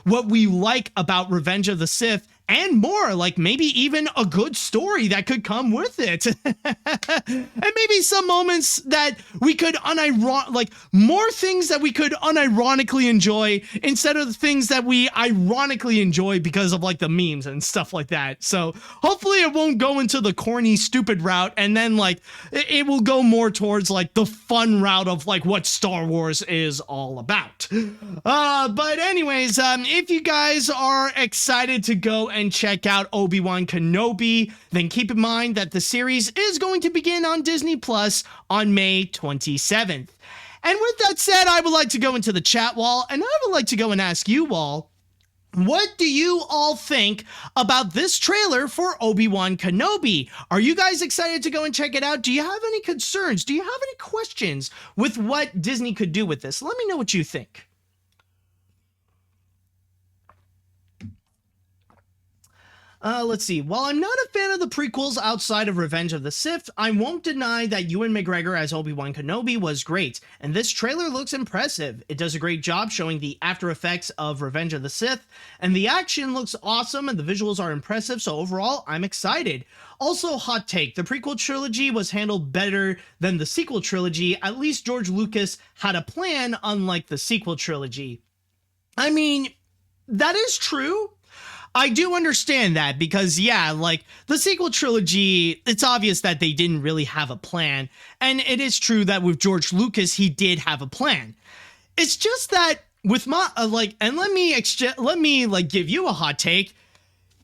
what we like about Revenge of the Sith and more, like maybe even a good story that could come with it. And maybe some moments that we could more things that we could unironically enjoy instead of the things that we ironically enjoy because of like the memes and stuff like that. So hopefully it won't go into the corny, stupid route, and then like it will go more towards like the fun route of like what Star Wars is all about. But anyways, if you guys are excited to go and check out Obi-Wan Kenobi, then keep in mind that the series is going to begin on Disney Plus on May 27th. And with that said, I would like to go into the chat wall, and I would like to go and ask you all, what do you all think about this trailer for Obi-Wan Kenobi? Are you guys excited to go and check it out? Do you have any concerns? Do you have any questions with what Disney could do with this? Let me know what you think. Let's see. While I'm not a fan of the prequels outside of Revenge of the Sith, I won't deny that Ewan McGregor as Obi-Wan Kenobi was great, and this trailer looks impressive. It does a great job showing the after effects of Revenge of the Sith, and the action looks awesome and the visuals are impressive, so overall, I'm excited. Also, hot take, the prequel trilogy was handled better than the sequel trilogy. At least George Lucas had a plan, unlike the sequel trilogy. I mean, that is true. I do understand that because, yeah, like the sequel trilogy, it's obvious that they didn't really have a plan. And it is true that with George Lucas, he did have a plan. It's just that with my, and let me give you a hot take.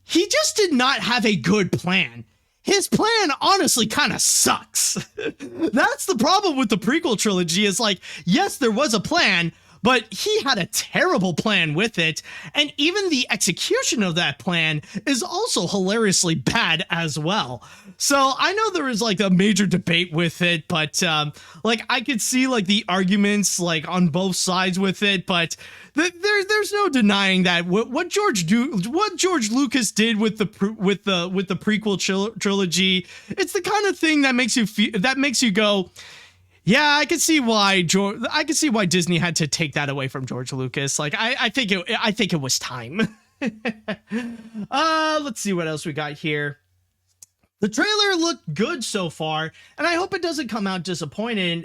He just did not have a good plan. His plan honestly kind of sucks. That's the problem with the prequel trilogy is like, yes, there was a plan, but he had a terrible plan with it, and even the execution of that plan is also hilariously bad as well. So I know there is like a major debate with it, but like I could see like the arguments like on both sides with it, but there's no denying that what George Lucas did with the prequel trilogy, it's the kind of thing that makes you go, yeah, I can see why Disney had to take that away from George Lucas. Like, I think it was time. Let's see what else we got here. The trailer looked good so far, and I hope it doesn't come out disappointing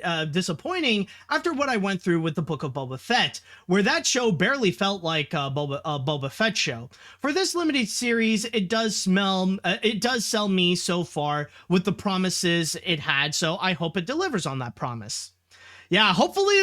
after what I went through with the Book of Boba Fett, where that show barely felt like a Boba Fett show. For this limited series, it does sell me so far with the promises it had, so I hope it delivers on that promise. Yeah, hopefully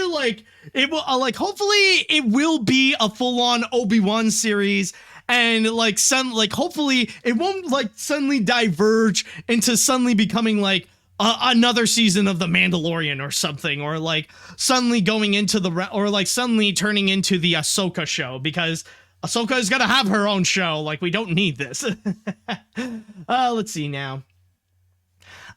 it will be a full-on Obi-Wan series. And hopefully it won't like suddenly diverge into suddenly becoming like another season of The Mandalorian or something, or like suddenly going into suddenly turning into the Ahsoka show, because Ahsoka is gonna have her own show. Like, we don't need this. Let's see now.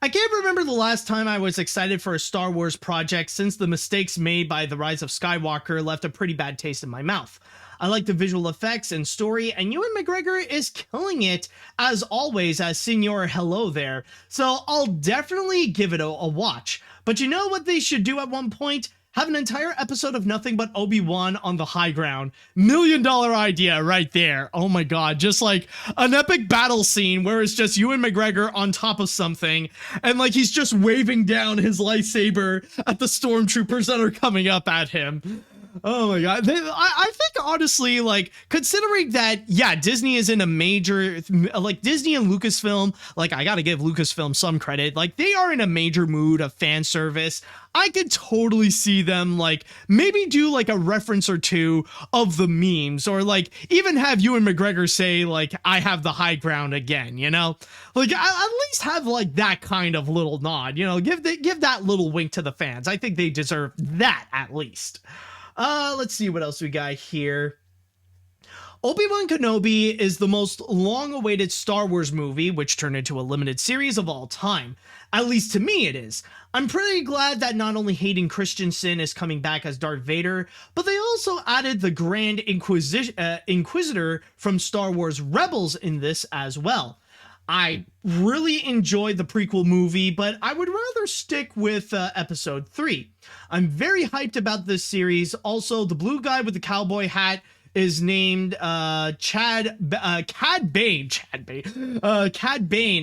I can't remember the last time I was excited for a Star Wars project, since the mistakes made by The Rise of Skywalker left a pretty bad taste in my mouth. I like the visual effects and story, and Ewan McGregor is killing it, as always, as Senor Hello There, so I'll definitely give it a watch. But you know what they should do at one point? Have an entire episode of nothing but Obi-Wan on the high ground. $1 million idea right there. Oh my god, just like an epic battle scene where it's just Ewan McGregor on top of something, and like he's just waving down his lightsaber at the stormtroopers that are coming up at him. Oh my god. I think honestly, like, considering that, yeah, Disney is in a major, like, Disney and Lucasfilm, like, I gotta give Lucasfilm some credit, like, they are in a major mood of fan service. I could totally see them, like, maybe do, like, a reference or two of the memes, or, like, even have Ewan McGregor say, like, I have the high ground again, you know? Like, at least have, like, that kind of little nod, you know? Give that little wink to the fans. I think they deserve that, at least. Let's see what else we got here. Obi-Wan Kenobi is the most long-awaited Star Wars movie, which turned into a limited series of all time. At least to me it is. I'm pretty glad that not only Hayden Christensen is coming back as Darth Vader, but they also added the Grand Inquisitor from Star Wars Rebels in this as well. I really enjoyed the prequel movie, but I would rather stick with episode 3. I'm very hyped about this series. Also, the blue guy with the cowboy hat is named Cad Bane,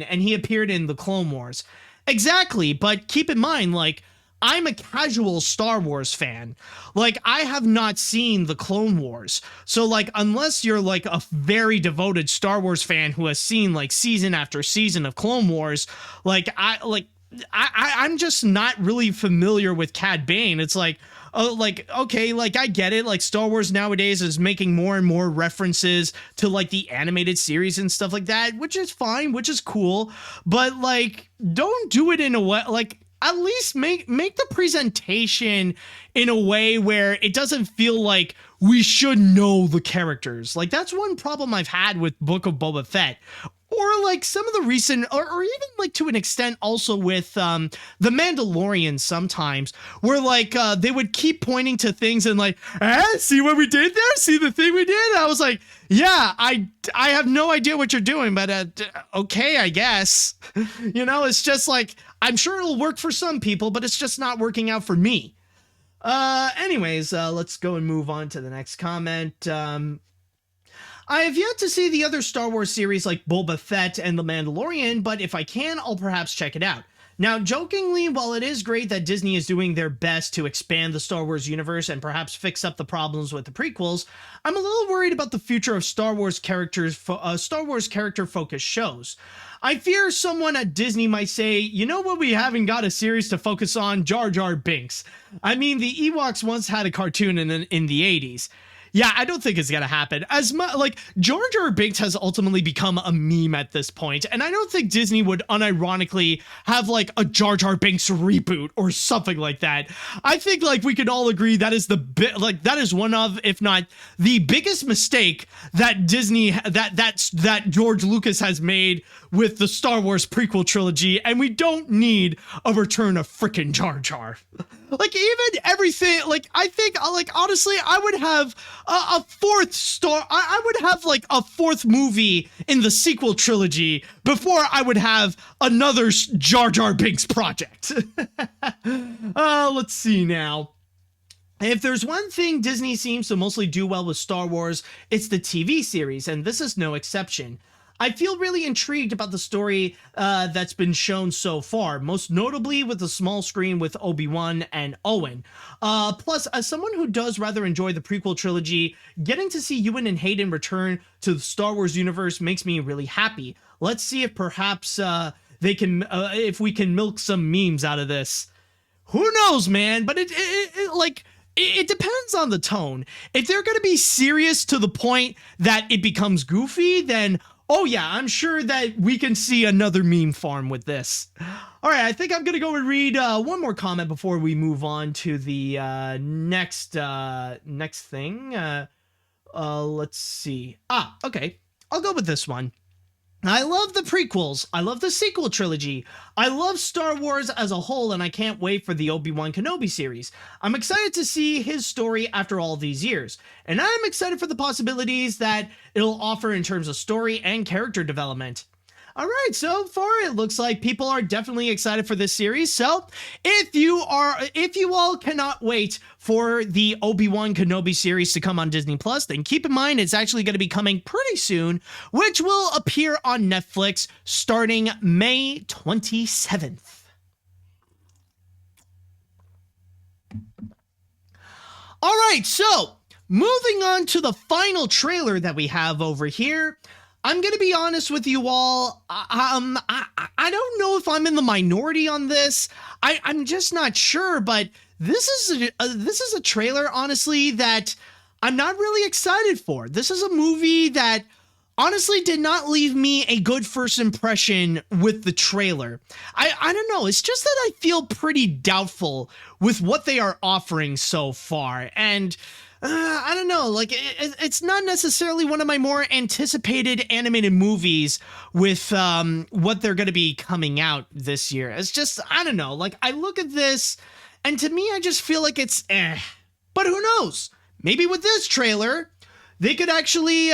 and he appeared in the Clone Wars. Exactly, but keep in mind, like, I'm a casual Star Wars fan. Like, I have not seen the Clone Wars. So, like, unless you're, like, a very devoted Star Wars fan who has seen, like, season after season of Clone Wars, I'm just not really familiar with Cad Bane. It's like, oh, like, okay, like, I get it. Like, Star Wars nowadays is making more and more references to, like, the animated series and stuff like that, which is fine, which is cool. But, like, don't do it in a way, like, at least make the presentation in a way where it doesn't feel like we should know the characters. Like, that's one problem I've had with Book of Boba Fett. Or, like, some of the recent, or even, like, to an extent also with The Mandalorian sometimes, where, like, they would keep pointing to things and, like, see what we did there? See the thing we did? I was like, yeah, I have no idea what you're doing, but okay, I guess. You know, it's just like, I'm sure it'll work for some people, but it's just not working out for me. Anyways, let's go and move on to the next comment. I have yet to see the other Star Wars series like Boba Fett and The Mandalorian, but if I can, I'll perhaps check it out. Now, jokingly, while it is great that Disney is doing their best to expand the Star Wars universe and perhaps fix up the problems with the prequels, I'm a little worried about the future of Star Wars character-focused shows. I fear someone at Disney might say, you know what, we haven't got a series to focus on? Jar Jar Binks. I mean, the Ewoks once had a cartoon in the 80s. Yeah, I don't think it's gonna happen. As much like Jar Jar Binks has ultimately become a meme at this point, and I don't think Disney would unironically have like a Jar Jar Binks reboot or something like that. I think like we could all agree that is that is one of, if not the biggest mistake that Disney that George Lucas has made with the Star Wars prequel trilogy, and we don't need a return of frickin' Jar Jar. Like, even everything, like, I think, like, honestly, I would have a fourth movie in the sequel trilogy before I would have another Jar Jar Binks project. Let's see now. If there's one thing Disney seems to mostly do well with Star Wars, it's the TV series, and this is no exception. I feel really intrigued about the story that's been shown so far, most notably with the small screen with Obi-Wan and Owen. Plus, as someone who does rather enjoy the prequel trilogy, getting to see Ewan and Hayden return to the Star Wars universe makes me really happy. Let's see if perhaps if we can milk some memes out of this. Who knows, man? But it depends on the tone. If they're going to be serious to the point that it becomes goofy, then oh yeah, I'm sure that we can see another meme farm with this. All right, I think I'm going to go and read one more comment before we move on to the next thing. Let's see. Okay. I'll go with this one. I love the prequels. I love the sequel trilogy. I love Star Wars as a whole, and I can't wait for the Obi-Wan Kenobi series. I'm excited to see his story after all these years, and I'm excited for the possibilities that it'll offer in terms of story and character development. All right, so far it looks like people are definitely excited for this series. So if you all cannot wait for the Obi-Wan Kenobi series to come on Disney Plus, then keep in mind it's actually going to be coming pretty soon, which will appear on Netflix starting May 27th. All right, so moving on to the final trailer that we have over here. I'm going to be honest with you all. I don't know if I'm in the minority on this. I'm just not sure, but this is a trailer, honestly, that I'm not really excited for. This is a movie that honestly did not leave me a good first impression with the trailer. I don't know. It's just that I feel pretty doubtful with what they are offering so far. And I don't know, like, it's not necessarily one of my more anticipated animated movies with what they're going to be coming out this year. It's just, I don't know, like, I look at this, and to me, I just feel like it's But who knows? Maybe with this trailer, they could actually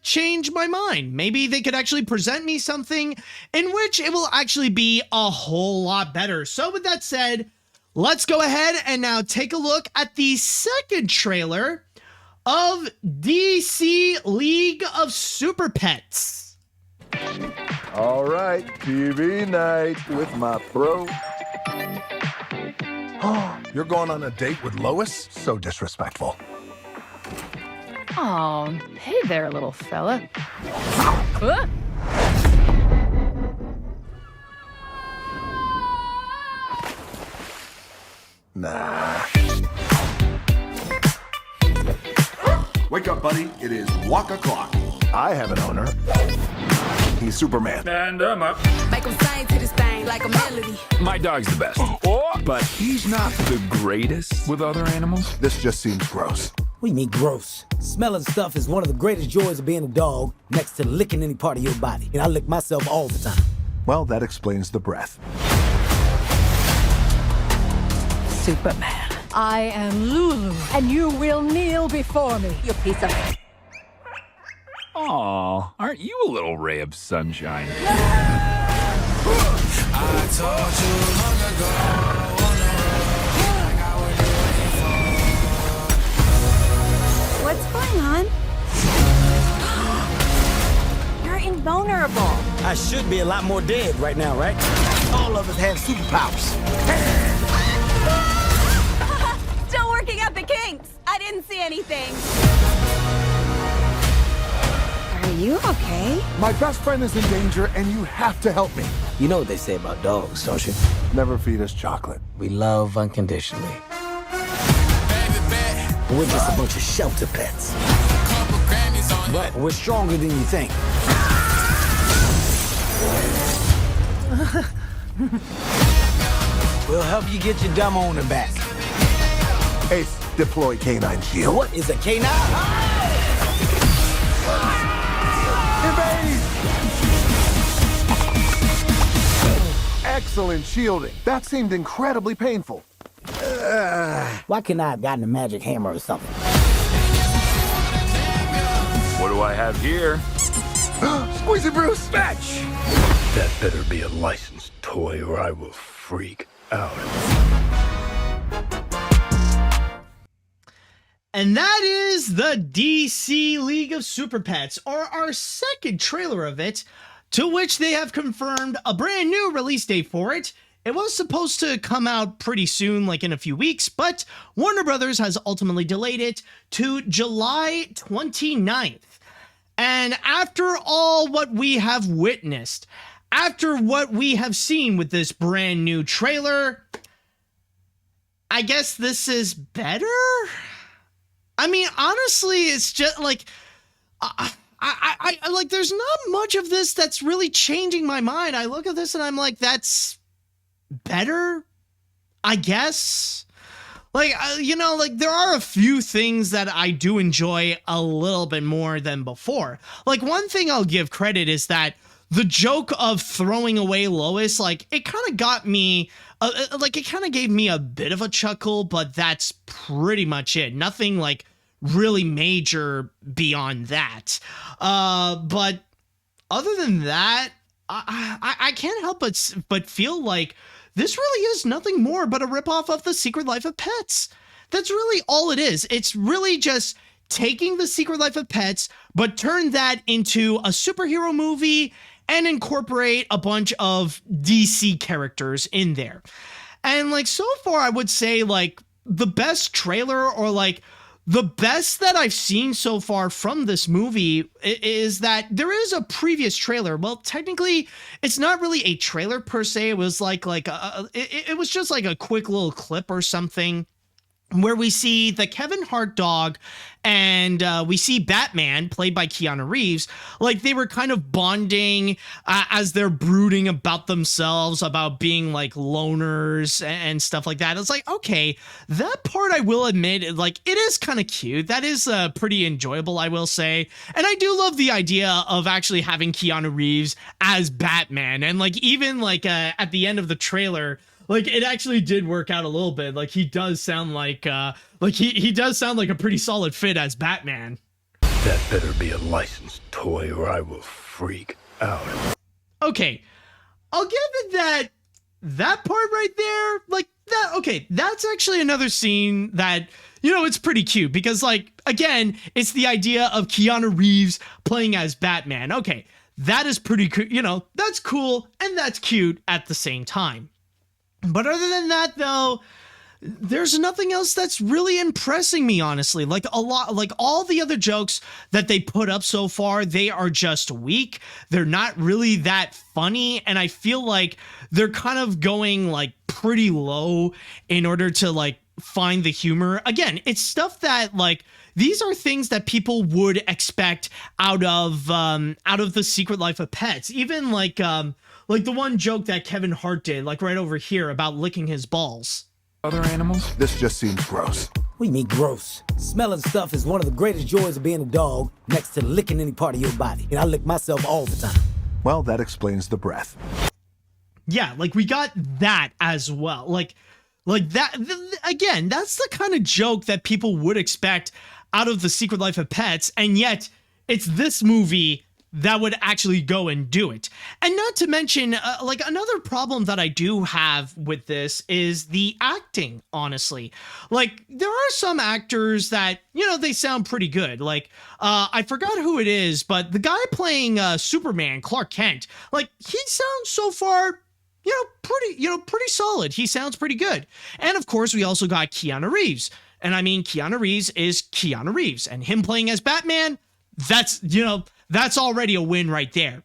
change my mind. Maybe they could actually present me something in which it will actually be a whole lot better. So with that said, let's go ahead and now take a look at the second trailer of DC League of Super Pets. All right, TV night with my bro. Oh, you're going on a date with Lois? So disrespectful. Oh, hey there, little fella. Huh? Nah. Wake up, buddy. It is walk o'clock. I have an owner. He's Superman. And I'm up. Make him sing to this thing like a melody. My dog's the best. But he's not the greatest with other animals. This just seems gross. What do you mean gross? Smelling stuff is one of the greatest joys of being a dog, next to licking any part of your body. And I lick myself all the time. Well, that explains the breath. Superman. I am Lulu, and you will kneel before me. You piece of... Aw, aren't you a little ray of sunshine? What's going on? You're invulnerable. I should be a lot more dead right now, right? All of us have superpowers. Still working out the kinks. I didn't see anything. Are you okay? My best friend is in danger, and you have to help me. You know what they say about dogs, don't you? Never feed us chocolate. We love unconditionally. We're just a bunch of shelter pets. But we're stronger than you think. We'll help you get your dumb owner back. Ace, deploy canine shield. What is a canine? Evade! Excellent shielding. That seemed incredibly painful. Why couldn't I have gotten a magic hammer or something? What do I have here? Squeezy Bruce! Fetch! That better be a licensed toy or I will freak out. And that is the DC League of Super Pets, or our second trailer of it, to which they have confirmed a brand new release date for it. It was supposed to come out pretty soon, like in a few weeks, but Warner Brothers has ultimately delayed it to July 29th. And after all what we have witnessed, after what we have seen with this brand new trailer, I guess this is better? I mean, honestly, it's just like, I like, there's not much of this that's really changing my mind. I look at this and I'm like, that's better, I guess. Like, you know, like there are a few things that I do enjoy a little bit more than before. Like, one thing I'll give credit is that the joke of throwing away Lois, like, it kind of got me, like, it kind of gave me a bit of a chuckle, but that's pretty much it. Nothing, like, really major beyond that. But other than that, I can't help but feel like this really is nothing more but a ripoff of The Secret Life of Pets. That's really all it is. It's really just taking The Secret Life of Pets, but turn that into a superhero movie and incorporate a bunch of DC characters in there. And like, so far, I would say like the best trailer, or like the best that I've seen so far from this movie, is that there is a previous trailer. Well, technically, it's not really a trailer per se. It was like it was just like a quick little clip or something, where we see the Kevin Hart dog and we see Batman, played by Keanu Reeves, like they were kind of bonding as they're brooding about themselves, about being like loners and stuff like that. It's like, okay, that part I will admit, like, it is kind of cute. That is pretty enjoyable, I will say. And I do love the idea of actually having Keanu Reeves as Batman. And like, even like at the end of the trailer, like, it actually did work out a little bit. Like, he does sound like he does sound like a pretty solid fit as Batman. That better be a licensed toy or I will freak out. Okay, I'll give it that part right there, like, that's actually another scene that, it's pretty cute because, like, again, it's the idea of Keanu Reeves playing as Batman. Okay, that is pretty cool, that's cool and that's cute at the same time. But other than that, though, there's nothing else that's really impressing me, honestly. Like all the other jokes that they put up so far, they are just weak. They're not really that funny. And I feel like they're kind of going like pretty low in order to like find the humor. Again, it's stuff that like, these are things that people would expect out of The Secret Life of Pets. Even like the one joke that Kevin Hart did, like right over here about licking his balls. Other animals? This just seems gross. What do you mean gross? Smelling stuff is one of the greatest joys of being a dog, next to licking any part of your body. And I lick myself all the time. Well, that explains the breath. Yeah, like we got that as well. Like that, again, that's the kind of joke that people would expect out of The Secret Life of Pets, and yet it's this movie that would actually go and do it. And not to mention, like another problem that I do have with this is the acting, honestly. Like there are some actors that, they sound pretty good. Like I forgot who it is, but the guy playing Superman, Clark Kent, like he sounds so far pretty solid. He sounds pretty good. And of course, we also got Keanu Reeves. And I mean, Keanu Reeves is Keanu Reeves, and him playing as Batman, that's already a win right there.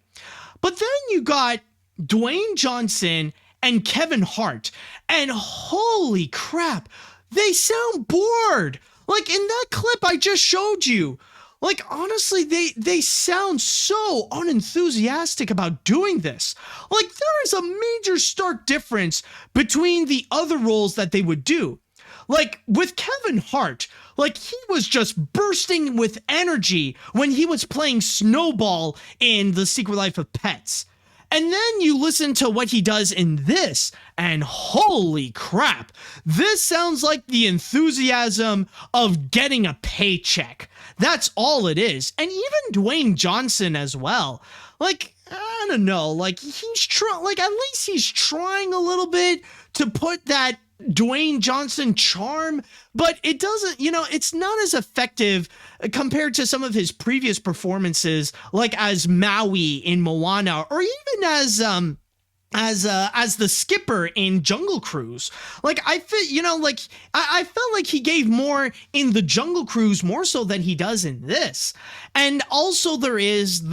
But then you got Dwayne Johnson and Kevin Hart, and holy crap, they sound bored. Like in that clip I just showed you. Like, honestly, they sound so unenthusiastic about doing this. Like, there is a major stark difference between the other roles that they would do. Like, with Kevin Hart, like, he was just bursting with energy when he was playing Snowball in The Secret Life of Pets. And then you listen to what he does in this, and holy crap, this sounds like the enthusiasm of getting a paycheck. That's all it is. And even Dwayne Johnson as well. Like, I don't know, like, at least he's trying a little bit to put that Dwayne Johnson charm, but it doesn't, it's not as effective compared to some of his previous performances, like as Maui in Moana, or even as the skipper in Jungle Cruise. Like I felt like he gave more in the Jungle Cruise more so than he does in this. And also there is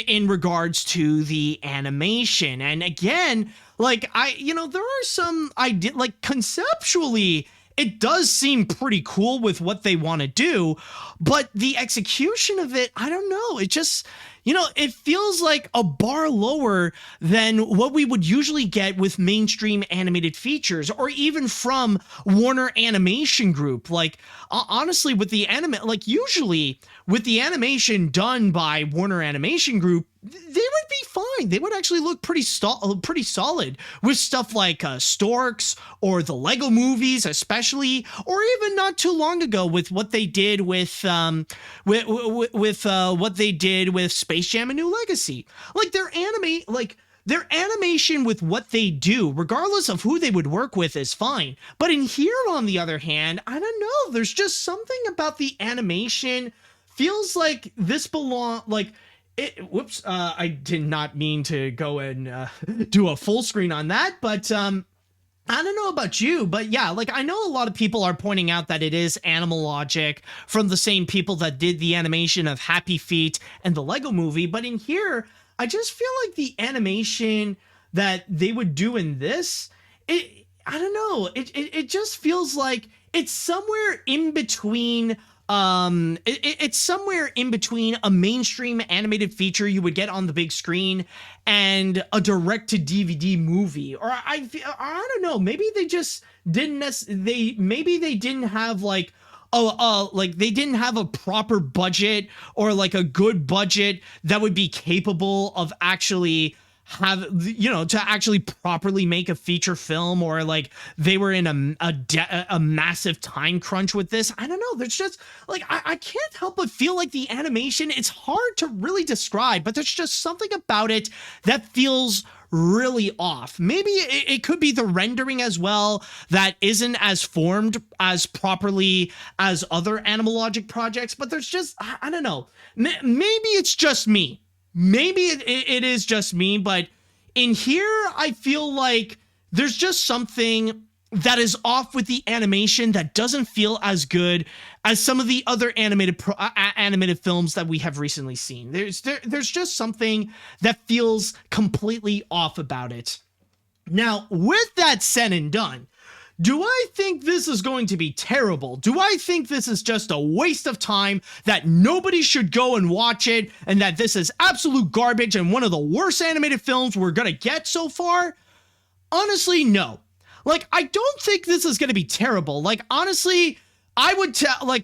in regards to the animation. And again, like there are some idea, like conceptually, it does seem pretty cool with what they want to do, but the execution of it, I don't know. It just, it feels like a bar lower than what we would usually get with mainstream animated features, or even from Warner Animation Group. Like, honestly, with the usually with the animation done by Warner Animation Group, they would be fine. They would actually look pretty solid with stuff like Storks or the Lego movies, especially, or even not too long ago with what they did with what they did with Space Jam: A New Legacy. Like their animation with what they do, regardless of who they would work with, is fine. But in here, on the other hand, I don't know. There's just something about the animation feels like this I did not mean to go and do a full screen on that, but I don't know about you, but yeah, like I know a lot of people are pointing out that it is Animal Logic from the same people that did the animation of Happy Feet and the Lego Movie, but in here, I just feel like the animation that they would do in this, I don't know, it just feels like it's somewhere in between. It's somewhere in between a mainstream animated feature you would get on the big screen and a direct-to-DVD movie. Or I don't know, maybe they just didn't maybe they didn't have like they didn't have a proper budget or like a good budget that would be capable of actually to actually properly make a feature film, or like they were in a massive time crunch with this. I don't know. There's just like, I can't help but feel like the animation, it's hard to really describe, but there's just something about it that feels really off. Maybe it could be the rendering as well that isn't as formed as properly as other Animalogic projects, but there's just, I don't know. Maybe it's just me. Maybe it is just me, but in here, I feel like there's just something that is off with the animation that doesn't feel as good as some of the other animated films that we have recently seen. There's just something that feels completely off about it. Now, with that said and done, do I think this is going to be terrible? Do I think this is just a waste of time, that nobody should go and watch it, and that this is absolute garbage and one of the worst animated films we're gonna get so far? Honestly, no. Like, I don't think this is going to be terrible. Like, honestly, I would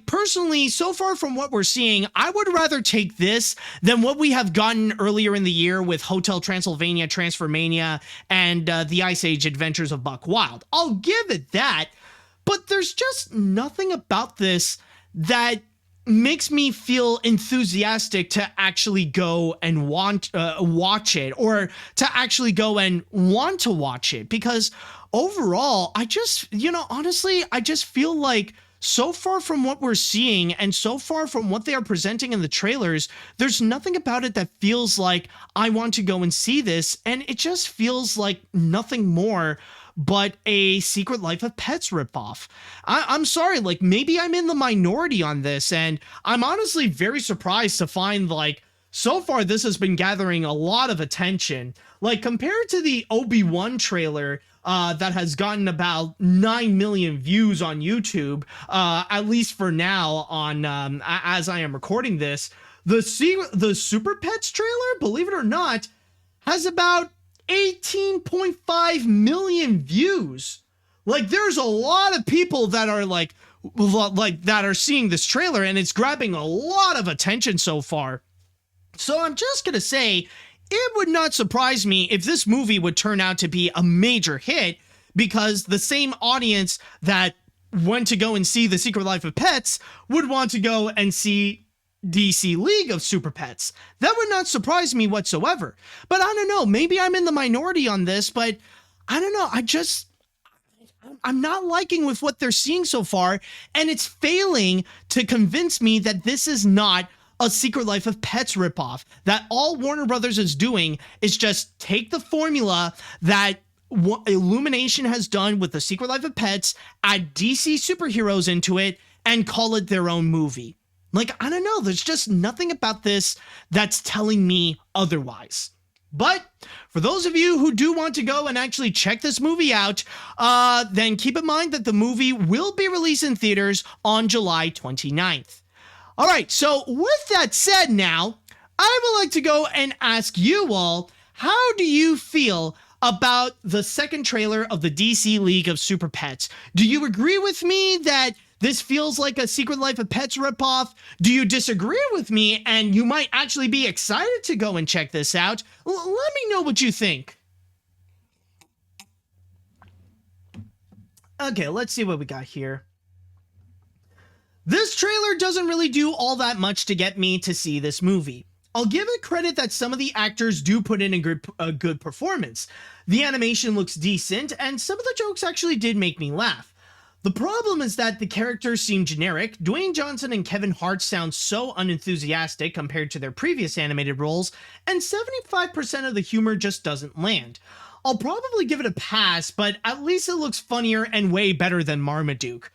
personally, so far from what we're seeing, I would rather take this than what we have gotten earlier in the year with Hotel Transylvania, Transformania, and the Ice Age Adventures of Buck Wild. I'll give it that, but there's just nothing about this that makes me enthusiastic to actually go and watch it, or to actually go and want to watch it, because overall, I just, honestly, I just feel like so far from what we're seeing and so far from what they are presenting in the trailers, there's nothing about it that feels like I want to go and see this, and it just feels like nothing more but a Secret Life of Pets ripoff. I'm sorry, like, maybe I'm in the minority on this, and I'm honestly very surprised to find, like, so far this has been gathering a lot of attention. Like, compared to the Obi-Wan trailer that has gotten about 9 million views on YouTube, at least for now, on as I am recording this, the Super Pets trailer, believe it or not, has about 18.5 million views. Like, there's a lot of people that are like that are seeing this trailer, and it's grabbing a lot of attention so far. So I'm just gonna say, it would not surprise me if this movie would turn out to be a major hit, because the same audience that went to go and see The Secret Life of Pets would want to go and see DC League of Super Pets. That would not surprise me whatsoever. But I don't know, maybe I'm in the minority on this, but I don't know, I'm not liking with what they're seeing so far, and it's failing to convince me that this is not a Secret Life of Pets ripoff. That all Warner Brothers is doing is just take the formula that Illumination has done with The Secret Life of Pets, add DC superheroes into it, and call it their own movie. Like, I don't know, there's just nothing about this that's telling me otherwise. But for those of you who do want to go and actually check this movie out, then keep in mind that the movie will be released in theaters on July 29th. All right, so with that said now, I would like to go and ask you all, how do you feel about the second trailer of the DC League of Super Pets? Do you agree with me that this feels like a Secret Life of Pets ripoff? Do you disagree with me and you might actually be excited to go and check this out? Let me know what you think. Okay, let's see what we got here. This trailer doesn't really do all that much to get me to see this movie. I'll give it credit that some of the actors do put in a good performance. The animation looks decent, and some of the jokes actually did make me laugh. The problem is that the characters seem generic. Dwayne Johnson and Kevin Hart sound so unenthusiastic compared to their previous animated roles, and 75% of the humor just doesn't land. I'll probably give it a pass, but at least it looks funnier and way better than Marmaduke.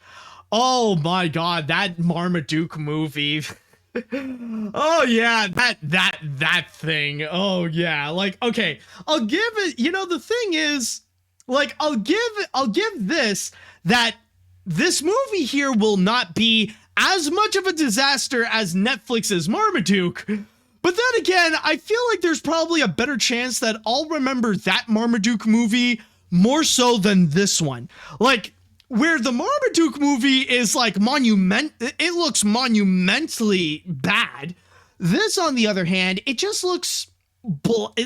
Oh my god, that Marmaduke movie. Oh yeah, that thing. Oh yeah, like, okay, I'll give it, the thing is, like, I'll give this, that this movie here will not be as much of a disaster as Netflix's Marmaduke. But then again, I feel like there's probably a better chance that I'll remember that Marmaduke movie more so than this one. Like, where the Marmaduke movie is like it looks monumentally bad. This, on the other hand, it just looks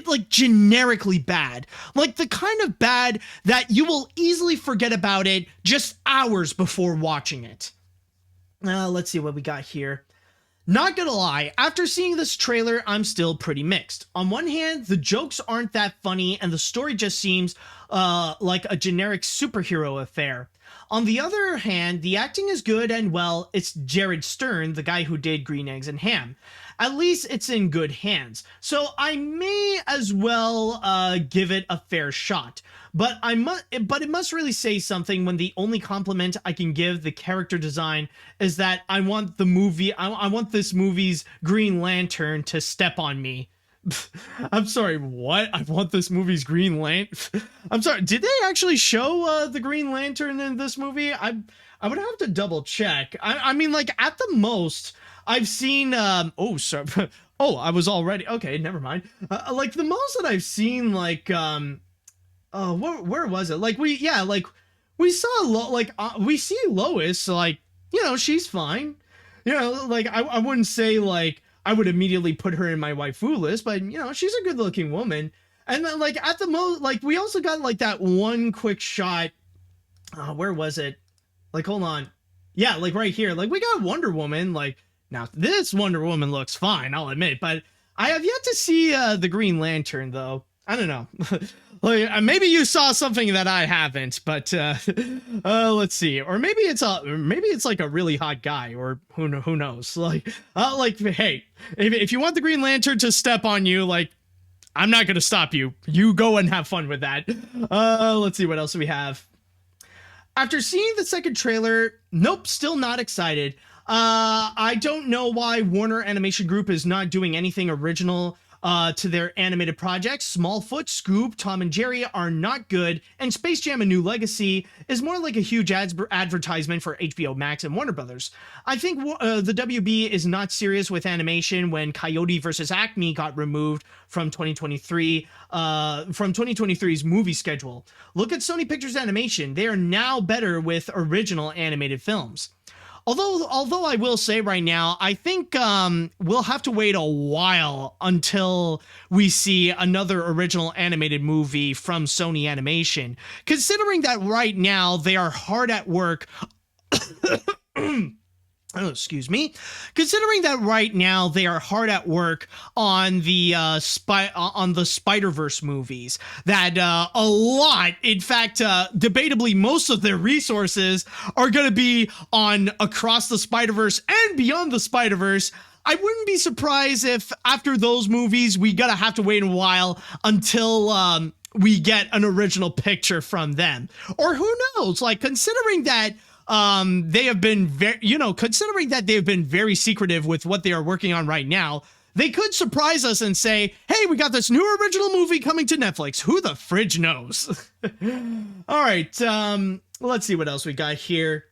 like generically bad. Like the kind of bad that you will easily forget about it just hours before watching it. Let's see what we got here. Not gonna lie, after seeing this trailer, I'm still pretty mixed. On one hand, the jokes aren't that funny and the story just seems like a generic superhero affair. On the other hand, the acting is good and, well, it's Jared Stern, the guy who did Green Eggs and Ham. At least it's in good hands, so I may as well give it a fair shot. But it must really say something when the only compliment I can give the character design is that I want this movie's Green Lantern to step on me. I'm sorry, what? I want this movie's Green Lantern? I'm sorry, did they actually show the Green Lantern in this movie? I would have to double check. I mean, like, at the most, I've seen, oh, sorry. Oh, I was already, okay, never mind. Like, the most that I've seen, like, where was it? Like, we saw, we see Lois, like, you know, she's fine. You know, like, I wouldn't say, like, I would immediately put her in my waifu list, but, you know, she's a good looking woman. And then, like, at the most, like, we also got, like, that one quick shot. Where was it? Like, hold on. Yeah, like, right here. Like, we got Wonder Woman. Like, now, this Wonder Woman looks fine, I'll admit. But I have yet to see the Green Lantern, though. I don't know. Like, maybe you saw something that I haven't, but let's see. Or maybe it's like a really hot guy, or who knows? Like, hey, if you want the Green Lantern to step on you, like, I'm not gonna stop you. You go and have fun with that. Let's see what else we have. After seeing the second trailer, nope, still not excited. I don't know why Warner Animation Group is not doing anything original to their animated projects. Smallfoot, Scoob, Tom and Jerry are not good, and Space Jam: A New Legacy is more like a huge advertisement for HBO Max and Warner Brothers. I think the WB is not serious with animation when Coyote vs. Acme got removed from 2023's movie schedule. Look at Sony Pictures Animation. They are now better with original animated films. Although I will say right now, I think we'll have to wait a while until we see another original animated movie from Sony Animation, considering that right now they are hard at work. Oh, excuse me. Considering that right now they are hard at work on the Spider-Verse movies, that a lot, in fact, debatably most of their resources are going to be on Across the Spider-Verse and Beyond the Spider-Verse. I wouldn't be surprised if after those movies we gotta have to wait a while until we get an original picture from them. Or who knows? Like, considering that they have been very secretive with what they are working on right now, they could surprise us and say, hey, we got this new original movie coming to Netflix. Who the fridge knows? All right, let's see what else we got here.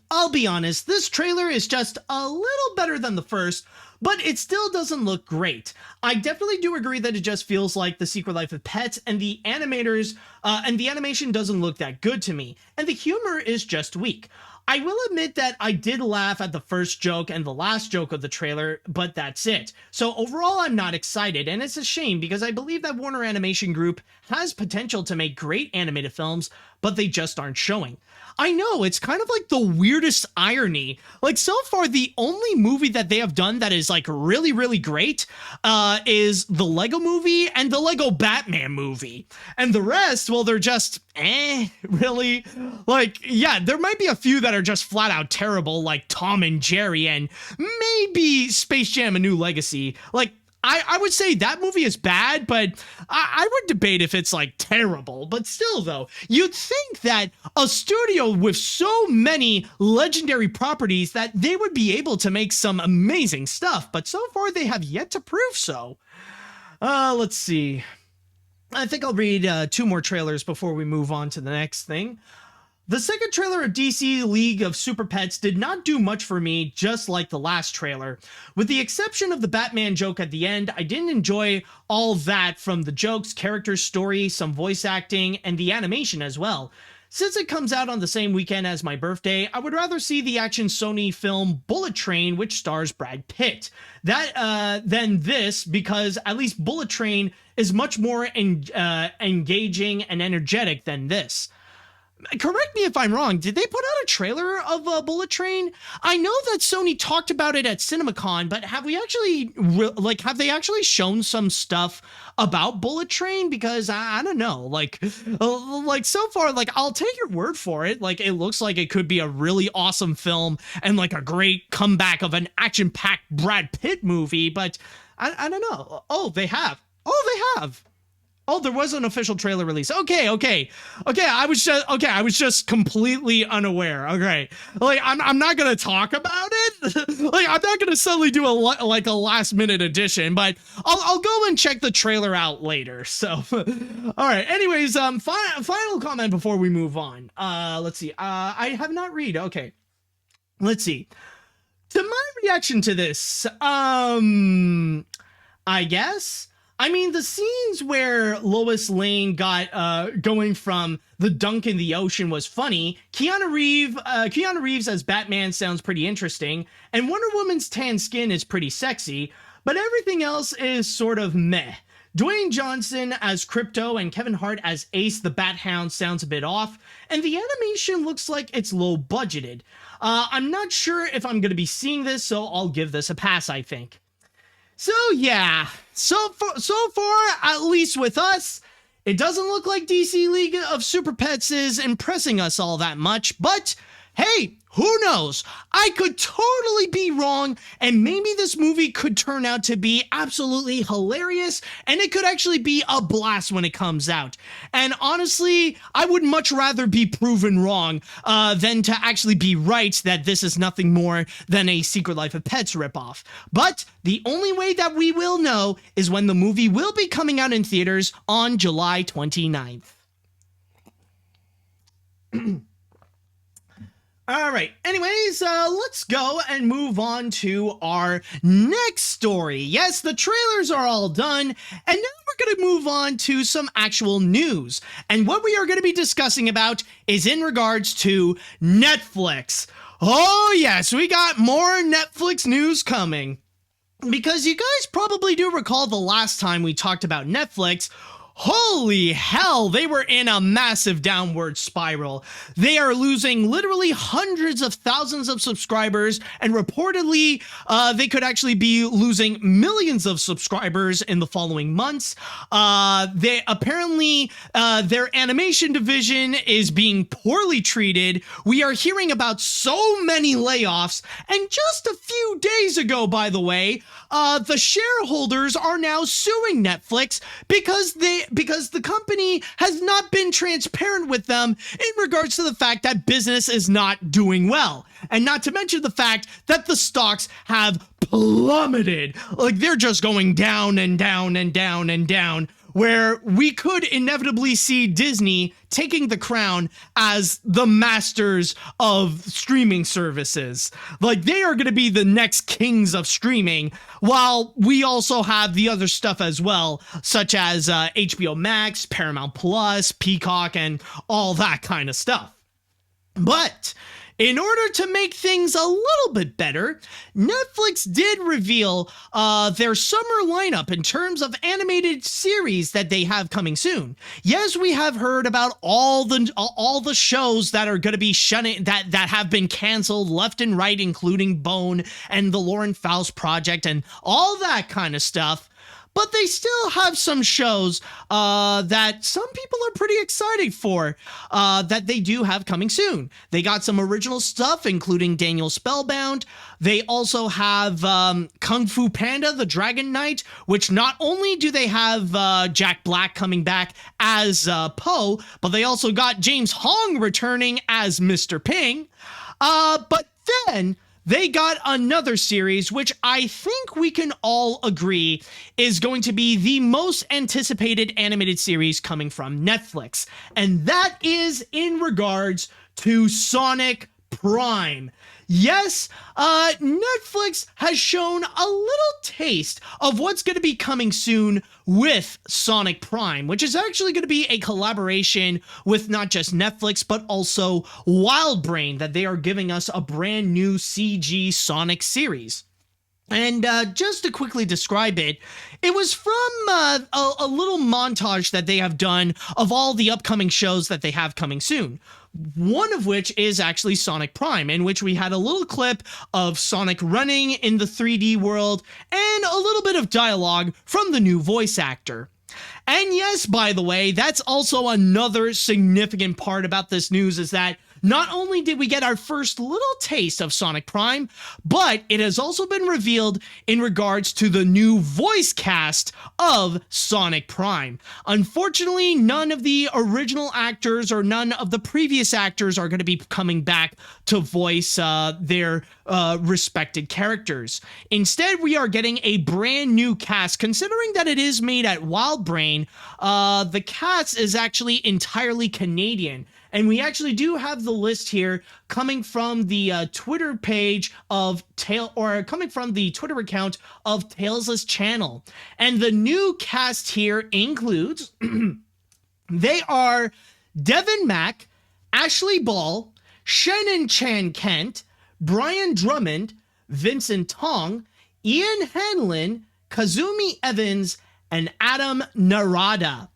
I'll be honest, this trailer is just a little better than the first, but it still doesn't look great. I definitely do agree that it just feels like The Secret Life of Pets, and the animators, and the animation doesn't look that good to me, and the humor is just weak. I will admit that I did laugh at the first joke and the last joke of the trailer, but that's it. So overall, I'm not excited, and it's a shame because I believe that Warner Animation Group has potential to make great animated films, but they just aren't showing. I know, it's kind of like the weirdest irony. Like, so far, the only movie that they have done that is, like, really, really great is the Lego movie and the Lego Batman movie. And the rest, well, they're just, really? Like, yeah, there might be a few that are just flat out terrible, like Tom and Jerry and maybe Space Jam: A New Legacy. Like, I would say that movie is bad, but I would debate if it's, like, terrible. But still, though, you'd think that a studio with so many legendary properties that they would be able to make some amazing stuff. But so far, they have yet to prove so. Let's see. I think I'll read 2 more trailers before we move on to the next thing. The second trailer of DC League of Super Pets did not do much for me, just like the last trailer. With the exception of the Batman joke at the end, I didn't enjoy all that from the jokes, characters, story, some voice acting, and the animation as well. Since it comes out on the same weekend as my birthday, I would rather see the action Sony film Bullet Train, which stars Brad Pitt, than this, because at least Bullet Train is much more engaging and energetic than this. correct me if I'm wrong, did they put out a trailer of Bullet Train? I know that Sony talked about it at CinemaCon, but have we actually, have they actually shown some stuff about Bullet Train? Because I don't know, so far, I'll take your word for it. It looks like it could be a really awesome film and a great comeback of an action-packed Brad Pitt movie, but I don't know. Oh, they have. Oh, there was an official trailer release. Okay. I was just completely unaware. Okay. I'm not going to talk about it. I'm not going to suddenly do a last minute edition, but I'll go and check the trailer out later. So, all right. Anyways, final comment before we move on. Let's see. I have not read. Okay. Let's see. To my reaction to this, I guess, the scenes where Lois Lane got going from the dunk in the ocean was funny. Keanu Reeves as Batman sounds pretty interesting, and Wonder Woman's tan skin is pretty sexy, but everything else is sort of meh. Dwayne Johnson as Crypto and Kevin Hart as Ace the Bat Hound sounds a bit off, and the animation looks like it's low budgeted. I'm not sure if I'm going to be seeing this, so I'll give this a pass, I think. So yeah, so far, at least with us, it doesn't look like DC League of Super Pets is impressing us all that much, but hey, who knows? I could totally be wrong, and maybe this movie could turn out to be absolutely hilarious, and it could actually be a blast when it comes out. And honestly, I would much rather be proven wrong than to actually be right that this is nothing more than a Secret Life of Pets ripoff. But the only way that we will know is when the movie will be coming out in theaters on July 29th. All right, anyways, let's go and move on to our next story. Yes, the trailers are all done, and now we're going to move on to some actual news. And what we are going to be discussing about is in regards to Netflix. Oh yes, we got more Netflix news coming. Because you guys probably do recall the last time we talked about Netflix. Holy hell, they were in a massive downward spiral. They are losing literally hundreds of thousands of subscribers, and reportedly, they could actually be losing millions of subscribers in the following months. They apparently, their animation division is being poorly treated. We are hearing about so many layoffs, and just a few days ago, by the way, the shareholders are now suing Netflix because the company has not been transparent with them in regards to the fact that business is not doing well. And not to mention the fact that the stocks have plummeted. They're just going down and down and down and down, where we could inevitably see Disney taking the crown as the masters of streaming services. They are going to be the next kings of streaming, while we also have the other stuff as well, such as HBO Max, Paramount Plus, Peacock, and all that kind of stuff. But in order to make things a little bit better, Netflix did reveal their summer lineup in terms of animated series that they have coming soon. Yes, we have heard about all the shows that are going to be shutting, that have been canceled left and right, including Bone and the Lauren Faust Project and all that kind of stuff. But they still have some shows that some people are pretty excited for that they do have coming soon. They got some original stuff, including Daniel Spellbound. They also have Kung Fu Panda, the Dragon Knight, which not only do they have Jack Black coming back as Po, but they also got James Hong returning as Mr. Ping. But then they got another series, which I think we can all agree is going to be the most anticipated animated series coming from Netflix. And that is in regards to Sonic Prime. Yes, Netflix has shown a little taste of what's going to be coming soon with Sonic Prime, which is actually going to be a collaboration with not just Netflix, but also WildBrain, that they are giving us a brand new CG Sonic series. And just to quickly describe it, it was from a little montage that they have done of all the upcoming shows that they have coming soon. One of which is actually Sonic Prime, in which we had a little clip of Sonic running in the 3D world and a little bit of dialogue from the new voice actor. And yes, by the way, that's also another significant part about this news, is that not only did we get our first little taste of Sonic Prime, but it has also been revealed in regards to the new voice cast of Sonic Prime. Unfortunately, none of the original actors or none of the previous actors are going to be coming back to voice their respected characters. Instead, we are getting a brand new cast. Considering that it is made at WildBrain, the cast is actually entirely Canadian. And we actually do have the list here coming from the Twitter page of coming from the Twitter account of Tails' channel. And the new cast here includes, they are Devin Mack, Ashley Ball, Shannon Chan Kent, Brian Drummond, Vincent Tong, Ian Hanlon, Kazumi Evans, and Adam Narada.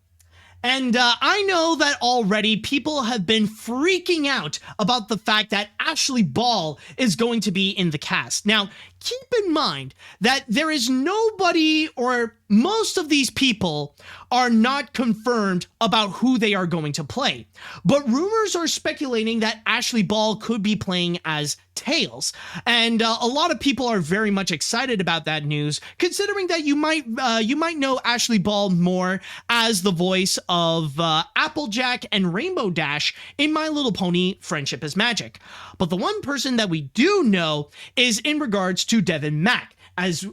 And I know that already people have been freaking out about the fact that Ashley Ball is going to be in the cast. Now, keep in mind that there is nobody, or most of these people are not confirmed about who they are going to play. But rumors are speculating that Ashley Ball could be playing as Tails. And a lot of people are very much excited about that news, considering that you might know Ashley Ball more as the voice of Applejack and Rainbow Dash in My Little Pony: Friendship is Magic. But the one person that we do know is in regards to Devin Mack,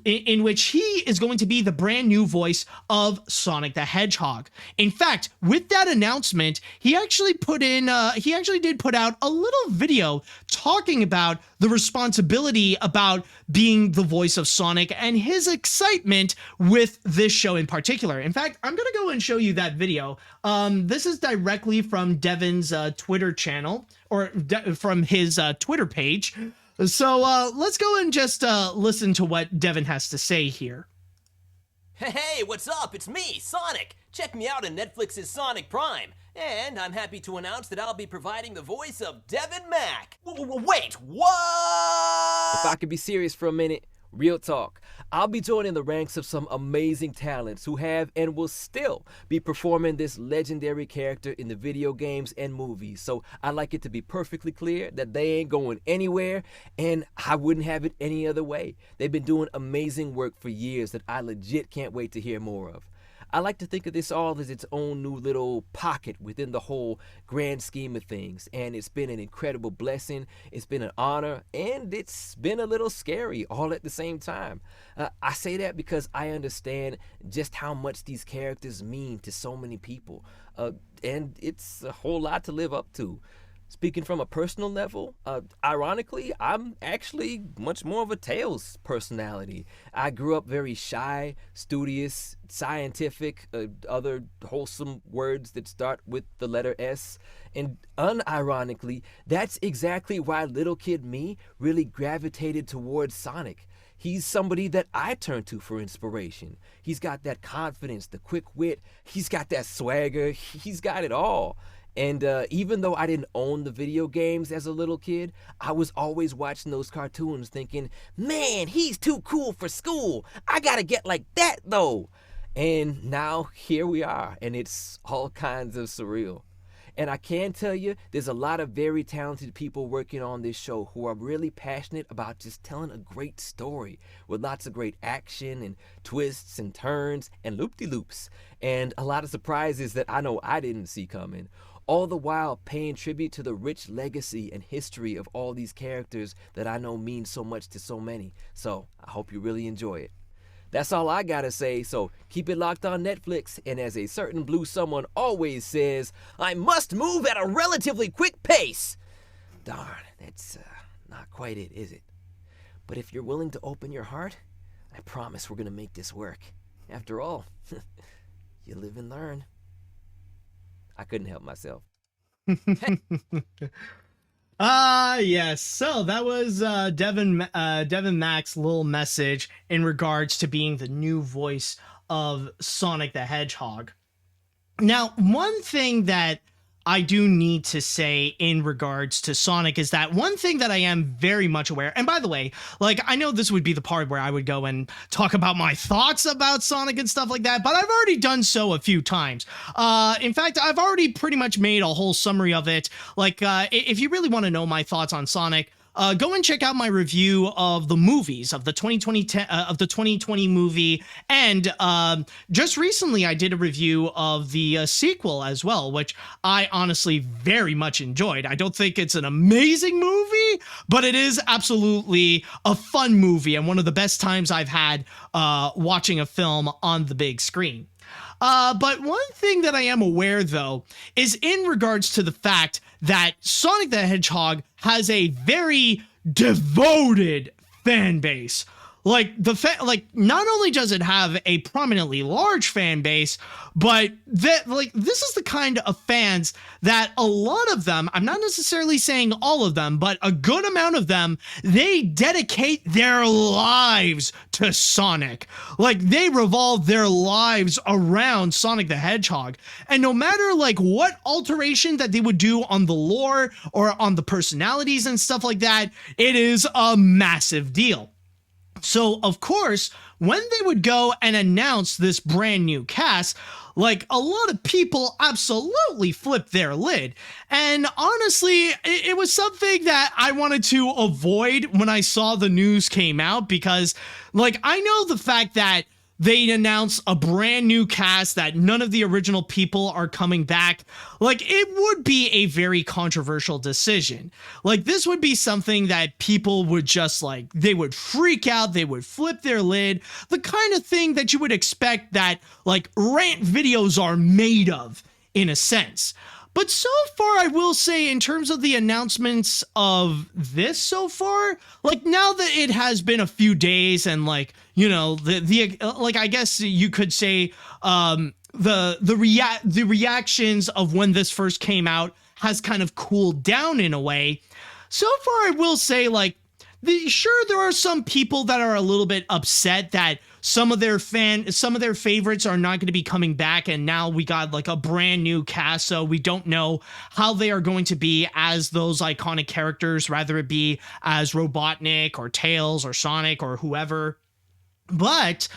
in which he is going to be the brand new voice of Sonic the Hedgehog. In fact, with that announcement, he actually did put out a little video talking about the responsibility about being the voice of Sonic and his excitement with this show in particular. In fact, I'm gonna go and show you that video. This is directly from Devin's Twitter channel, or from his Twitter page. So let's go and just listen to what Devin has to say here. Hey, what's up? It's me, Sonic. Check me out on Netflix's Sonic Prime. And I'm happy to announce that I'll be providing the voice of Devin Mack. Wait, what? If I could be serious for a minute, real talk, I'll be joining the ranks of some amazing talents who have and will still be performing this legendary character in the video games and movies. So I'd like it to be perfectly clear that they ain't going anywhere, and I wouldn't have it any other way. They've been doing amazing work for years that I legit can't wait to hear more of. I like to think of this all as its own new little pocket within the whole grand scheme of things, and it's been an incredible blessing, it's been an honor, and it's been a little scary all at the same time. I say that because I understand just how much these characters mean to so many people, and it's a whole lot to live up to. Speaking from a personal level, ironically, I'm actually much more of a Tails personality. I grew up very shy, studious, scientific, other wholesome words that start with the letter S. And unironically, that's exactly why little kid me really gravitated towards Sonic. He's somebody that I turn to for inspiration. He's got that confidence, the quick wit, he's got that swagger, he's got it all. And even though I didn't own the video games as a little kid, I was always watching those cartoons thinking, man, he's too cool for school. I gotta get like that though. And now here we are, and it's all kinds of surreal. And I can tell you, there's a lot of very talented people working on this show who are really passionate about just telling a great story with lots of great action and twists and turns and loop-de-loops and a lot of surprises that I know I didn't see coming. All the while paying tribute to the rich legacy and history of all these characters that I know mean so much to so many. So I hope you really enjoy it. That's all I gotta say, so keep it locked on Netflix, and as a certain blue someone always says, I must move at a relatively quick pace. Darn, that's not quite it, is it? But if you're willing to open your heart, I promise we're gonna make this work. After all, you live and learn. I couldn't help myself. Yes. So that was Devin Mack's little message in regards to being the new voice of Sonic the Hedgehog. Now, one thing that I do need to say in regards to Sonic is that one thing that I am very much aware, and by the way, like, I know this would be the part where I would go and talk about my thoughts about Sonic and stuff like that, but I've already done so a few times. In fact, I've already pretty much made a whole summary of it. Like, if you really want to know my thoughts on Sonic, go and check out my review of the movies of the 2020 movie, and just recently I did a review of the sequel as well, which I honestly very much enjoyed. I don't think it's an amazing movie, but it is absolutely a fun movie and one of the best times I've had watching a film on the big screen. But one thing that I am aware, though, is in regards to the fact that Sonic the Hedgehog has a very devoted fan base. Like, not only does it have a prominently large fan base, but this is the kind of fans that a lot of them, I'm not necessarily saying all of them, but a good amount of them, they dedicate their lives to Sonic. Like, they revolve their lives around Sonic the Hedgehog. And no matter, like, what alteration that they would do on the lore or on the personalities and stuff like that, it is a massive deal. So, of course, when they would go and announce this brand new cast, like, a lot of people absolutely flipped their lid. And honestly, it was something that I wanted to avoid when I saw the news came out, because, like, I know the fact that they announce a brand new cast, that none of the original people are coming back. Like, it would be a very controversial decision. Like, this would be something that people would just, like, they would freak out, they would flip their lid, the kind of thing that you would expect that, like, rant videos are made of, in a sense. But so far, I will say, in terms of the announcements of this so far, like, now that it has been a few days and, like, you know, like, I guess you could say, the reactions of when this first came out has kind of cooled down in a way. So far, I will say, like, sure, there are some people that are a little bit upset that some of their favorites are not going to be coming back, and now we got, like, a brand new cast, so we don't know how they are going to be as those iconic characters, rather it be as Robotnik or Tails or Sonic or whoever. But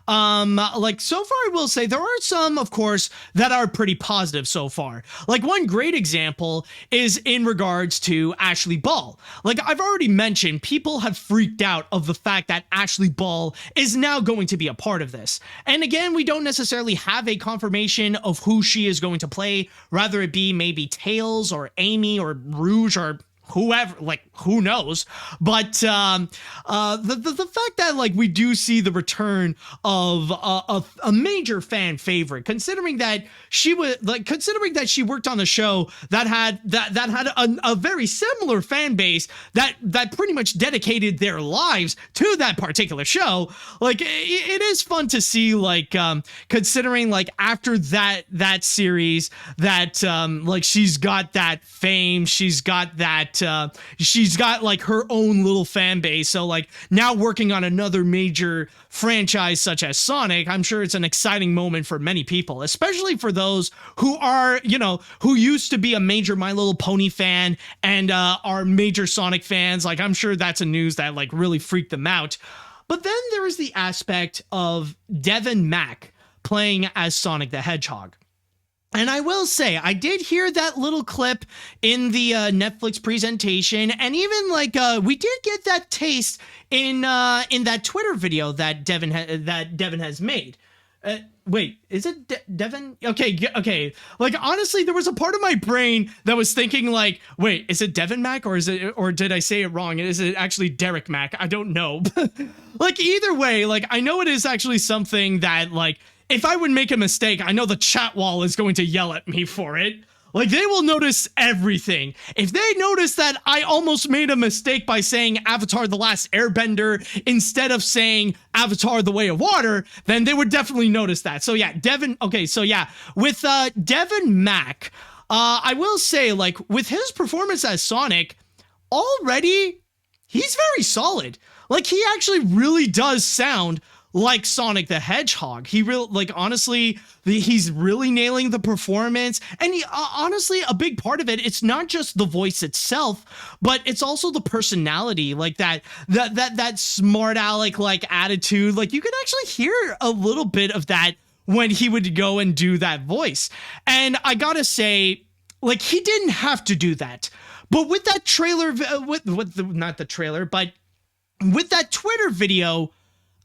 like, so far I will say there are some, of course, that are pretty positive so far. Like, one great example is in regards to Ashley Ball. Like, I've already mentioned, people have freaked out of the fact that Ashley Ball is now going to be a part of this. And again, we don't necessarily have a confirmation of who she is going to play, rather it be maybe Tails or Amy or Rouge or whoever, like, who knows. But the fact that, like, we do see the return of a major fan favorite, considering that she worked on a show that had a very similar fan base that pretty much dedicated their lives to that particular show. Like, it is fun to see, like, considering, like, after that series, that like, she's got that fame, she's got like her own little fan base. So, like, now working on another major franchise such as Sonic, I'm sure it's an exciting moment for many people, especially for those who are, you know, who used to be a major My Little Pony fan and are major Sonic fans. Like, I'm sure that's a news that, like, really freaked them out. But then there is the aspect of Devin Mack playing as Sonic the Hedgehog. And I will say, I did hear that little clip in the Netflix presentation, and even, like, we did get that taste in that Twitter video that Devin has made. Wait, is it Devin? Okay. Like, honestly, there was a part of my brain that was thinking, like, wait, is it Devin Mack or did I say it wrong? Is it actually Derek Mack? I don't know. Like, either way, like, I know it is actually something that, like, if I would make a mistake, I know the chat wall is going to yell at me for it. Like, they will notice everything. If they notice that I almost made a mistake by saying Avatar: The Last Airbender instead of saying Avatar: The Way of Water, then they would definitely notice that. So yeah, with Devin Mack, I will say, like, with his performance as Sonic, already he's very solid. Like, he actually really does sound like Sonic the Hedgehog. He really, like, honestly, he's really nailing the performance. And he, honestly, a big part of it, it's not just the voice itself, but it's also the personality, like that smart aleck like attitude. Like, you can actually hear a little bit of that when he would go and do that voice. And I gotta say, like, he didn't have to do that. But with that trailer, not the trailer, but with that Twitter video,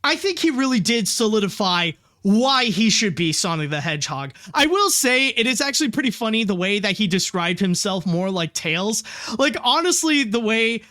I think he really did solidify why he should be Sonic the Hedgehog. I will say it is actually pretty funny the way that he described himself more like Tails. Like, honestly, the way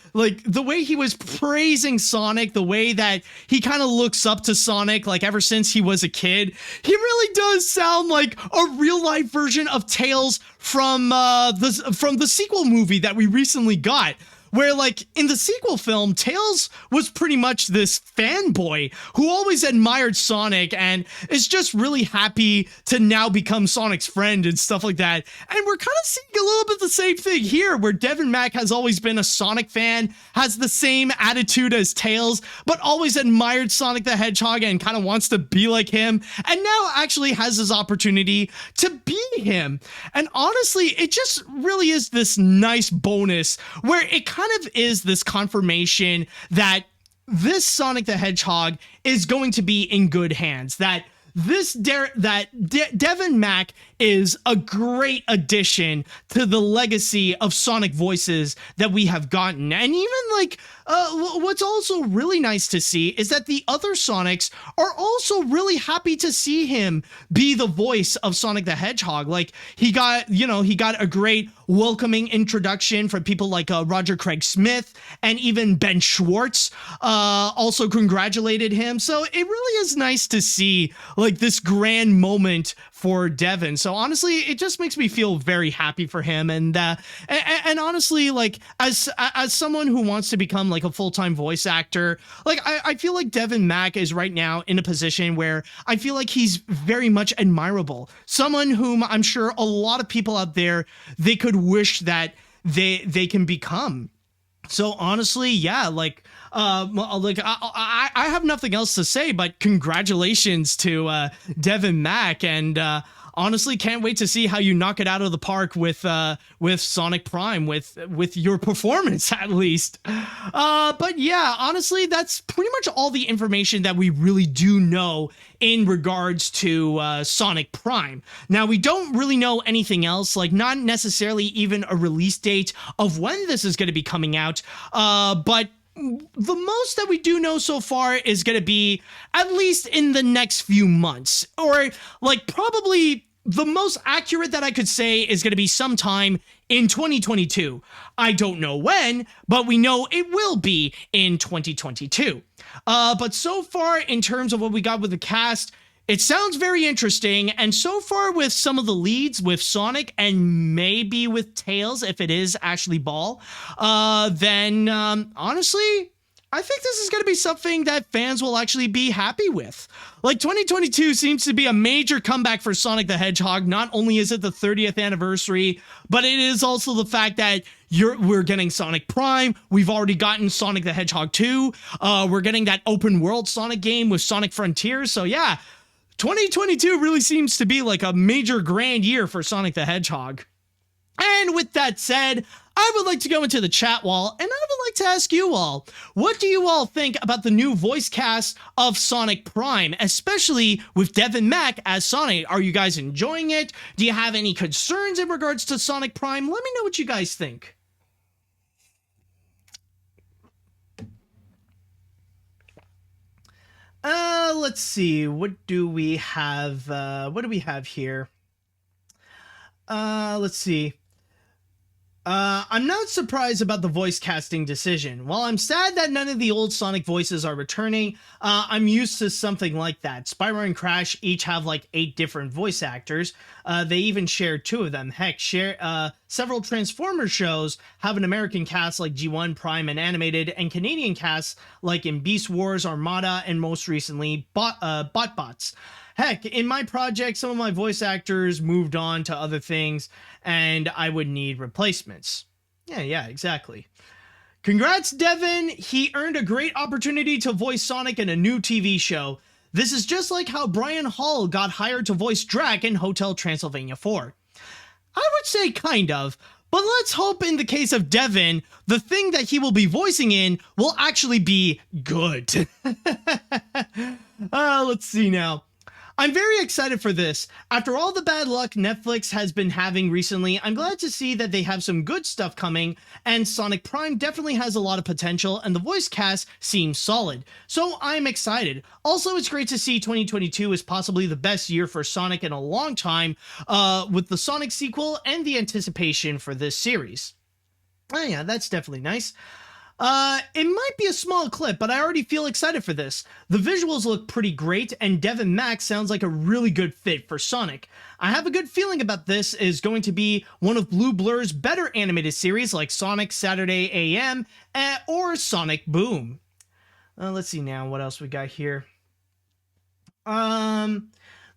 he was praising Sonic, the way that he kind of looks up to Sonic, like, ever since he was a kid, he really does sound like a real life version of Tails from the sequel movie that we recently got. Where, like, in the sequel film, Tails was pretty much this fanboy who always admired Sonic and is just really happy to now become Sonic's friend and stuff like that. And we're kind of seeing a little bit the same thing here, where Devin Mack has always been a Sonic fan, has the same attitude as Tails, but always admired Sonic the Hedgehog and kind of wants to be like him, and now actually has his opportunity to be him. And honestly, it just really is this nice bonus where it kind of is this confirmation that this Sonic the Hedgehog is going to be in good hands, that Devin Mack is a great addition to the legacy of Sonic voices that we have gotten. And even, like, what's also really nice to see is that the other Sonics are also really happy to see him be the voice of Sonic the Hedgehog. Like, he got a great welcoming introduction from people like Roger Craig Smith, and even Ben Schwartz also congratulated him. So it really is nice to see, like, this grand moment for Devin. So honestly, it just makes me feel very happy for him. And honestly, like, as someone who wants to become like a full-time voice actor, like, I feel like Devin Mack is right now in a position where I feel like he's very much admirable. Someone whom I'm sure a lot of people out there, they could wish that they can become. So honestly, yeah, I have nothing else to say but congratulations to Devin Mack, and honestly can't wait to see how you knock it out of the park with Sonic Prime, with your performance at least. But yeah, honestly, that's pretty much all the information that we really do know in regards to Sonic Prime. Now, we don't really know anything else, like not necessarily even a release date of when this is going to be coming out, but the most that we do know so far is going to be at least in the next few months, or like probably the most accurate that I could say is going to be sometime in 2022. I don't know when, but we know it will be in 2022. But so far, in terms of what we got with the cast, it sounds very interesting, and so far with some of the leads with Sonic and maybe with Tails, if it is Ashley Ball, then honestly, I think this is going to be something that fans will actually be happy with. Like, 2022 seems to be a major comeback for Sonic the Hedgehog. Not only is it the 30th anniversary, but it is also the fact that we're getting Sonic Prime. We've already gotten Sonic the Hedgehog 2. We're getting that open world Sonic game with Sonic Frontiers. So yeah, 2022 really seems to be like a major grand year for Sonic the Hedgehog. And with that said, I would like to go into the chat wall, and I would like to ask you all, what do you all think about the new voice cast of Sonic Prime, especially with Devin Mack as Sonic? Are you guys enjoying it? Do you have any concerns in regards to Sonic Prime? Let me know what you guys think. Let's see. What do we have? What do we have here? Let's see. I'm not surprised about the voice casting decision. While I'm sad that none of the old Sonic voices are returning, I'm used to something like that. Spyro and Crash each have like 8 different voice actors. They even share 2 of them. Heck, several Transformers shows have an American cast like G1, Prime, and Animated, and Canadian casts like in Beast Wars, Armada, and most recently BotBots. Heck, in my project, some of my voice actors moved on to other things, and I would need replacements. Yeah, exactly. Congrats, Devin. He earned a great opportunity to voice Sonic in a new TV show. This is just like how Brian Hall got hired to voice Drac in Hotel Transylvania 4. I would say kind of, but let's hope in the case of Devin, the thing that he will be voicing in will actually be good. Let's see now. I'm very excited for this. After all the bad luck Netflix has been having recently, I'm glad to see that they have some good stuff coming, and Sonic Prime definitely has a lot of potential, and the voice cast seems solid. So I'm excited. Also, it's great to see 2022 is possibly the best year for Sonic in a long time, with the Sonic sequel and the anticipation for this series. Oh yeah, that's definitely nice. It might be a small clip, but I already feel excited for this. The visuals look pretty great, and Devin Mack sounds like a really good fit for Sonic. I have a good feeling about this is going to be one of Blue Blur's better animated series like Sonic Saturday AM or Sonic Boom. Let's see now what else we got here. The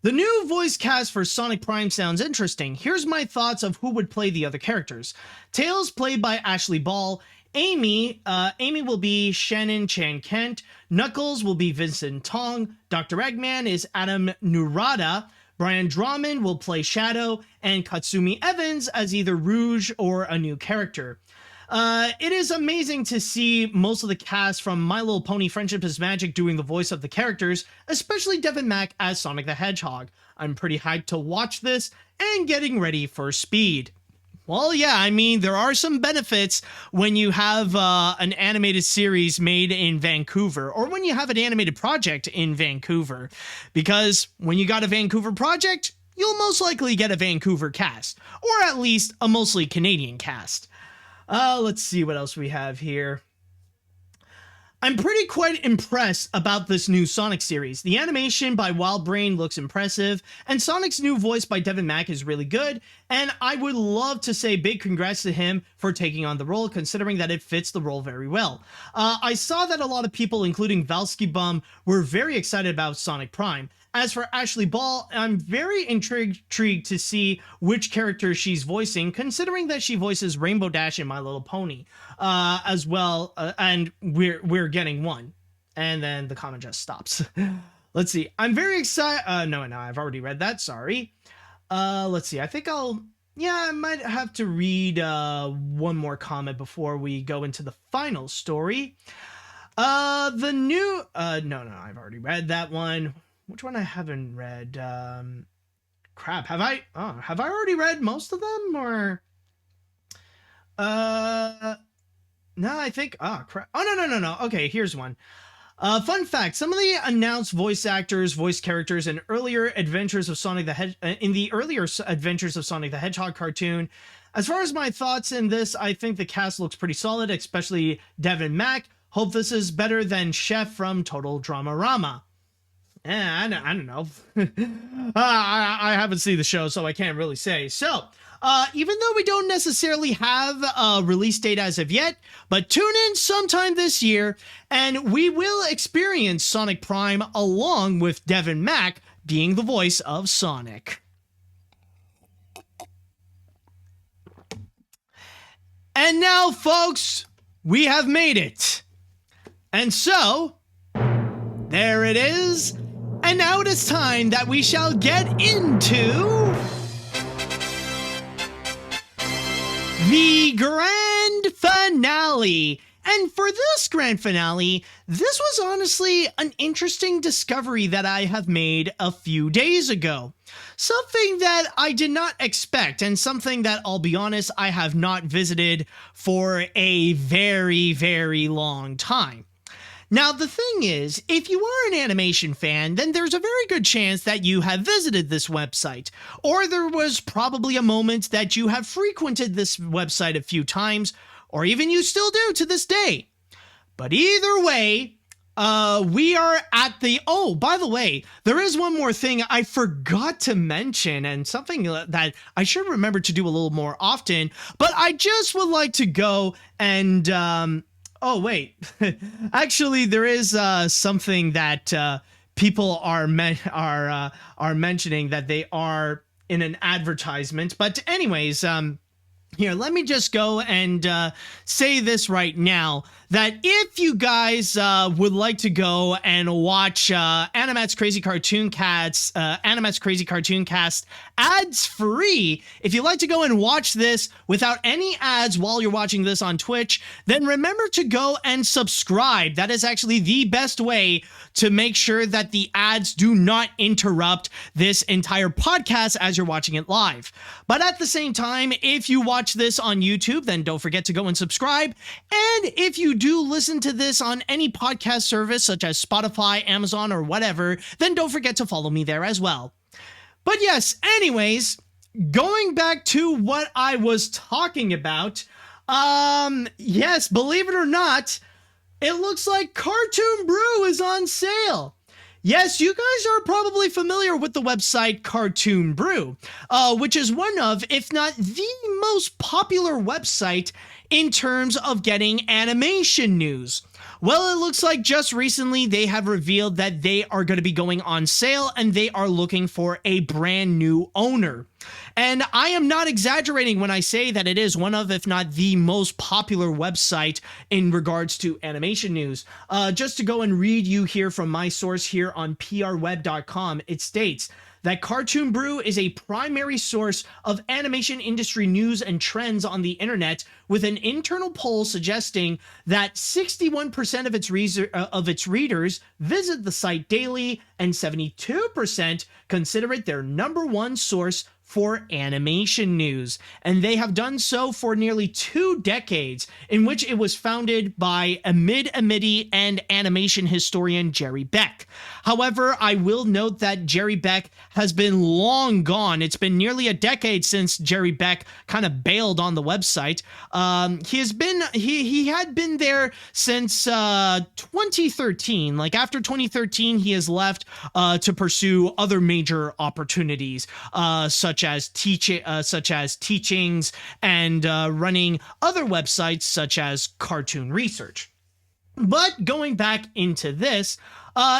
new voice cast for Sonic Prime sounds interesting. Here's my thoughts of who would play the other characters. Tails, played by Ashley Ball. Amy will be Shannon Chan Kent. Knuckles will be Vincent Tong. Dr. Eggman is Adam Nurata. Brian Drummond will play Shadow, and Katsumi Evans as either Rouge or a new character. It is amazing to see most of the cast from My Little Pony Friendship is Magic doing the voice of the characters, especially Devin Mack as Sonic the Hedgehog. I'm pretty hyped to watch this and getting ready for Speed. Well, yeah, I mean, there are some benefits when you have an animated series made in Vancouver, or when you have an animated project in Vancouver, because when you got a Vancouver project, you'll most likely get a Vancouver cast, or at least a mostly Canadian cast. Let's see what else we have here. I'm pretty quite impressed about this new Sonic series. The animation by WildBrain looks impressive, and Sonic's new voice by Devin Mack is really good, and I would love to say big congrats to him for taking on the role, considering that it fits the role very well. I saw that a lot of people, including Valsky Bum, were very excited about Sonic Prime. As for Ashley Ball, I'm very intrigued to see which character she's voicing, considering that she voices Rainbow Dash in My Little Pony, as well, and we're getting one. And then the comment just stops. Let's see. I'm very excited. No, I've already read that. Sorry. Let's see. I think I might have to read one more comment before we go into the final story. The new. No, I've already read that one. Which one I haven't read? Crap. Have I already read most of them, or? No, I think. Oh, crap. Oh, no. Okay, here's one. Fun fact: some of the announced voice actors, voice characters in earlier Adventures of Sonic the Hedgehog cartoon. As far as my thoughts in this, I think the cast looks pretty solid, especially Devin Mack. Hope this is better than Chef from Total Dramarama. I don't know. I haven't seen the show, so I can't really say. So, even though we don't necessarily have a release date as of yet, but tune in sometime this year, and we will experience Sonic Prime along with Devin Mack being the voice of Sonic. And now, folks, we have made it. And so, there it is. And now it is time that we shall get into the grand finale. And for this grand finale, this was honestly an interesting discovery that I have made a few days ago. Something that I did not expect, and something that, I'll be honest, I have not visited for a very, very long time. Now, the thing is, if you are an animation fan, then there's a very good chance that you have visited this website, or there was probably a moment that you have frequented this website a few times, or even you still do to this day. But either way, we are at the... Oh, by the way, there is one more thing I forgot to mention, and something that I should remember to do a little more often, but I just would like to go and... Oh, wait. Actually, there is something that people are mentioning that they are in an advertisement. But anyways, Here, let me just go and say this right now, that if you guys would like to go and watch AniMat's Crazy Cartoon Cast, AniMat's Crazy Cartoon Cast ads free, if you'd like to go and watch this without any ads while you're watching this on Twitch, then remember to go and subscribe. That is actually the best way to make sure that the ads do not interrupt this entire podcast as you're watching it live. But at the same time, if you watch this on YouTube, then don't forget to go and subscribe. And if you do listen to this on any podcast service such as Spotify, Amazon, or whatever, then don't forget to follow me there as well. But yes, anyways, going back to what I was talking about, yes, believe it or not, it looks like Cartoon Brew is on sale. Yes, you guys are probably familiar with the website Cartoon Brew, which is one of, if not the most popular website in terms of getting animation news. Well, it looks like just recently they have revealed that they are going to be going on sale and they are looking for a brand new owner. And I am not exaggerating when I say that it is one of, if not the most popular website in regards to animation news. Just to go and read you here from my source here on prweb.com, it states that Cartoon Brew is a primary source of animation industry news and trends on the internet, with an internal poll suggesting that 61% of its readers visit the site daily, and 72% consider it their number one source for animation news. And they have done so for nearly 2 decades, in which it was founded by Amid and animation historian Jerry Beck. However, I will note that Jerry Beck has been long gone. It's been nearly a decade since Jerry Beck kind of bailed on the website. He had been there since 2013. Like after 2013, he has left to pursue other major opportunities, such as teachings and running other websites such as Cartoon Research. But going back into this,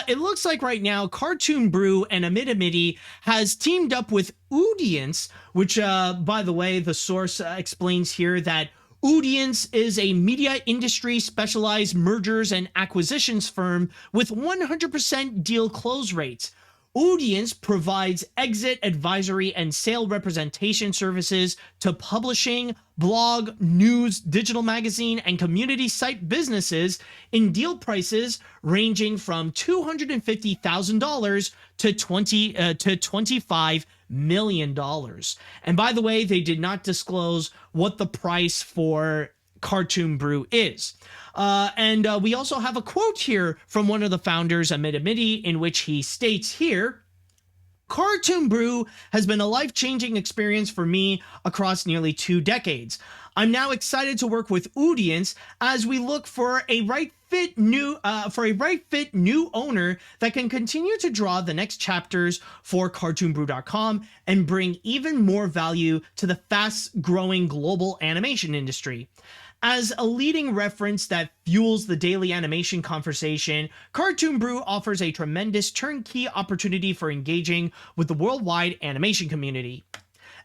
it looks like right now Cartoon Brew and Amid has teamed up with Audience, which, by the way, the source explains here that Audience is a media industry specialized mergers and acquisitions firm with 100% deal close rates. Audience provides exit advisory and sale representation services to publishing, blog, news, digital magazine, and community site businesses in deal prices ranging from $250,000 to $25 million. And by the way, they did not disclose what the price for Cartoon Brew is. And we also have a quote here from one of the founders, Amid, in which he states here, "Cartoon Brew has been a life-changing experience for me across nearly 2 decades. I'm now excited to work with Audience as we look for a right fit new owner that can continue to draw the next chapters for cartoonbrew.com and bring even more value to the fast-growing global animation industry. As a leading reference that fuels the daily animation conversation, Cartoon Brew offers a tremendous turnkey opportunity for engaging with the worldwide animation community."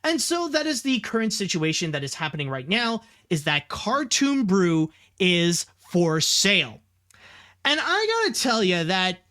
And so that is the current situation that is happening right now, is that Cartoon Brew is for sale. And I gotta tell you that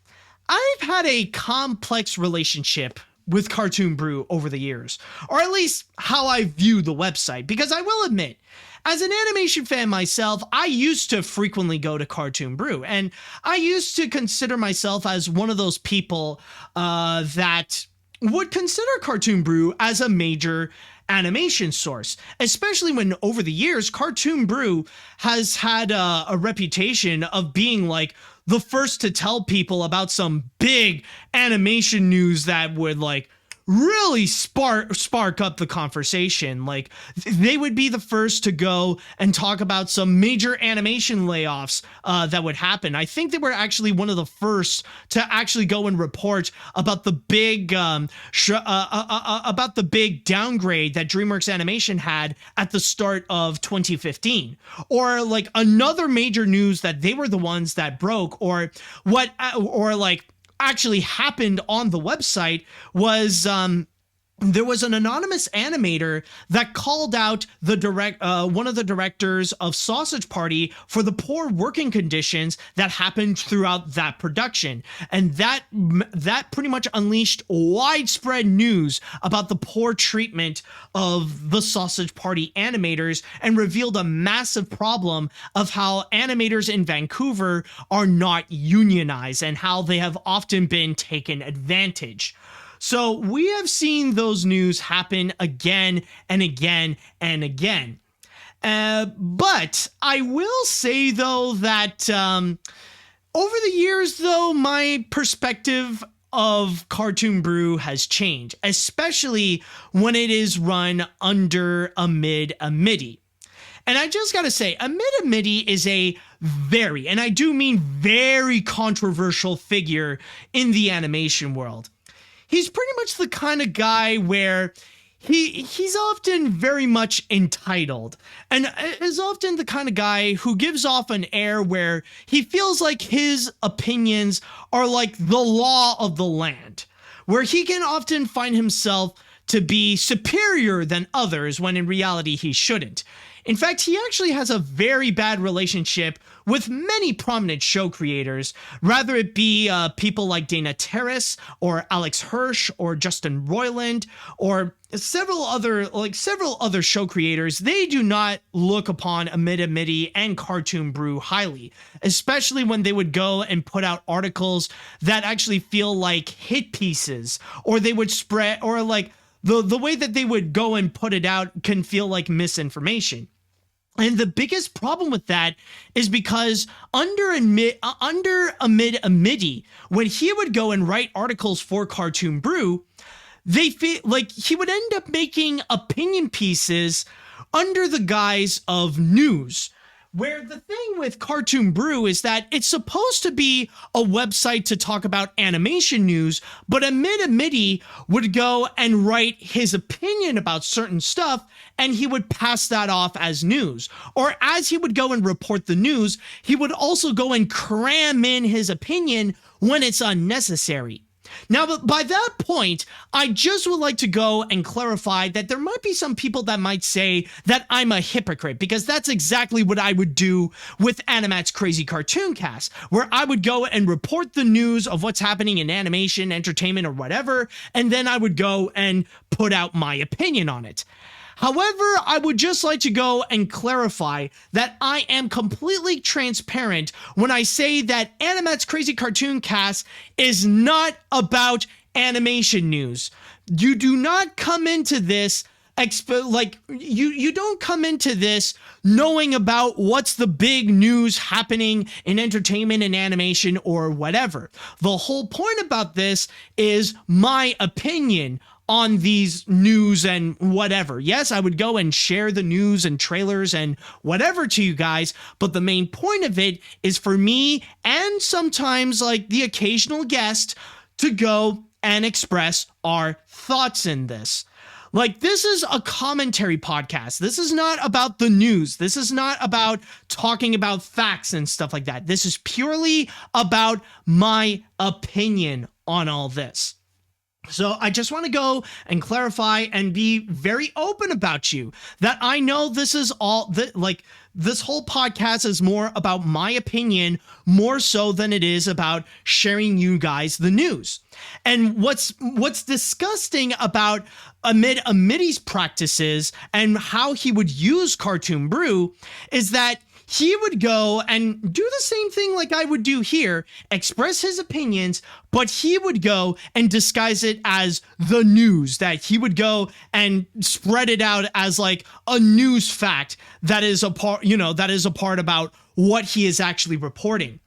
I've had a complex relationship with Cartoon Brew over the years, or at least how I view the website, because I will admit, as an animation fan myself, I used to frequently go to Cartoon Brew, and I used to consider myself as one of those people that would consider Cartoon Brew as a major animation source, especially when over the years, Cartoon Brew has had a reputation of being like the first to tell people about some big animation news that would like really spark up the conversation. Like they would be the first to go and talk about some major animation layoffs that would happen. I think they were actually one of the first to actually go and report about the big downgrade that DreamWorks Animation had at the start of 2015, or like another major news that they were the ones that broke, or actually happened on the website was there was an anonymous animator that called out one of the directors of Sausage Party for the poor working conditions that happened throughout that production. And that pretty much unleashed widespread news about the poor treatment of the Sausage Party animators and revealed a massive problem of how animators in Vancouver are not unionized and how they have often been taken advantage. So we have seen those news happen again and again and again. But I will say, though, that over the years, though, my perspective of Cartoon Brew has changed, especially when it is run under Amid Amidi. And I just got to say, Amid Amidi is a very, and I do mean very, controversial figure in the animation world. He's pretty much the kind of guy where he's often very much entitled and is often the kind of guy who gives off an air where he feels like his opinions are like the law of the land, where he can often find himself to be superior than others when in reality he shouldn't. In fact, he actually has a very bad relationship with many prominent show creators, rather it be people like Dana Terrace or Alex Hirsch or Justin Roiland or several other show creators. They do not look upon Amid Amidi and Cartoon Brew highly, especially when they would go and put out articles that actually feel like hit pieces, or they would spread, or like the way that they would go and put it out can feel like misinformation. And the biggest problem with that is because under Amid Amidi, when he would go and write articles for Cartoon Brew, they feel like he would end up making opinion pieces under the guise of news. Where the thing with Cartoon Brew is that it's supposed to be a website to talk about animation news, but Amid Amidi would go and write his opinion about certain stuff, and he would pass that off as news. Or as he would go and report the news, he would also go and cram in his opinion when it's unnecessary. Now, by that point, I just would like to go and clarify that there might be some people that might say that I'm a hypocrite, because that's exactly what I would do with AniMat's Crazy Cartoon Cast, where I would go and report the news of what's happening in animation, entertainment, or whatever, and then I would go and put out my opinion on it. However, I would just like to go and clarify that I am completely transparent when I say that AniMat's Crazy Cartoon Cast is not about animation news. You do not come into this you don't come into this knowing about what's the big news happening in entertainment and animation or whatever. The whole point about this is my opinion on these news and whatever. Yes, I would go and share the news and trailers and whatever to you guys, but the main point of it is for me and sometimes like the occasional guest to go and express our thoughts in this. Like, this is a commentary podcast. This is not about the news. This is not about talking about facts and stuff like that. This is purely about my opinion on all this. So I just want to go and clarify and be very open about you that I know this is all that, like, this whole podcast is more about my opinion more so than it is about sharing you guys the news. And what's disgusting about Amid Amidi's practices and how he would use Cartoon Brew is that he would go and do the same thing like I would do here, express his opinions, but he would go and disguise it as the news, that he would go and spread it out as like a news fact that is a part about what he is actually reporting.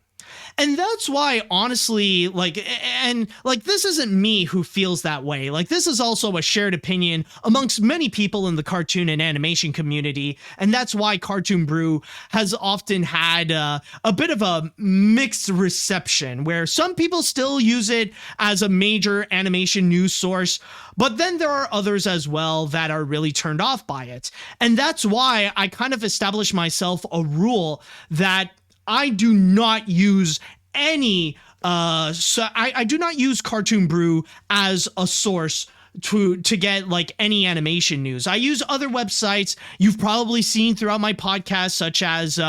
And that's why, honestly, this isn't me who feels that way. Like, this is also a shared opinion amongst many people in the cartoon and animation community. And that's why Cartoon Brew has often had a bit of a mixed reception, where some people still use it as a major animation news source, but then there are others as well that are really turned off by it. And that's why I kind of established myself a rule that I do not use I do not use Cartoon Brew as a source to get like any animation news. I use other websites you've probably seen throughout my podcast, such as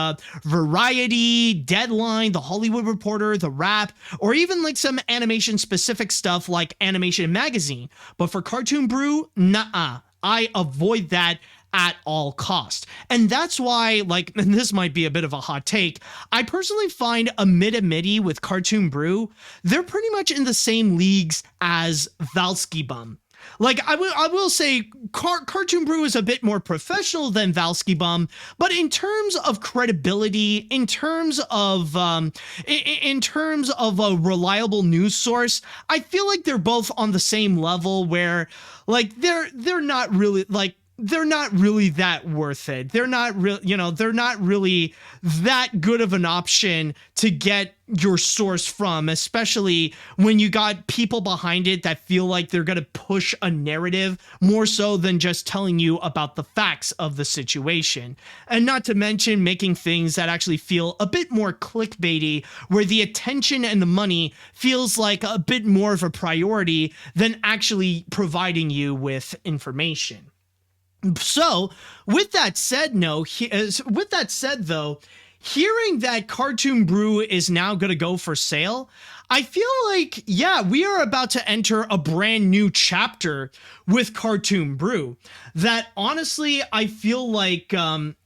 Variety, Deadline, The Hollywood Reporter, The Wrap, or even like some animation specific stuff like Animation Magazine. But for Cartoon Brew, nah, I avoid that at all cost. And that's why, like, and this might be a bit of a hot take, I personally find Amid with Cartoon Brew, they're pretty much in the same leagues as Valsky Bum. Like, I will say Cartoon Brew is a bit more professional than Valsky Bum, but in terms of credibility, in terms of a reliable news source, I feel like they're both on the same level where, like, they're not really, like, they're not really that worth it. They're not they're not really that good of an option to get your source from, especially when you got people behind it that feel like they're going to push a narrative more so than just telling you about the facts of the situation. And not to mention making things that actually feel a bit more clickbaity, where the attention and the money feels like a bit more of a priority than actually providing you with information. So, with that said, though, hearing that Cartoon Brew is now going to go for sale, I feel like, yeah, we are about to enter a brand new chapter with Cartoon Brew. That honestly, I feel like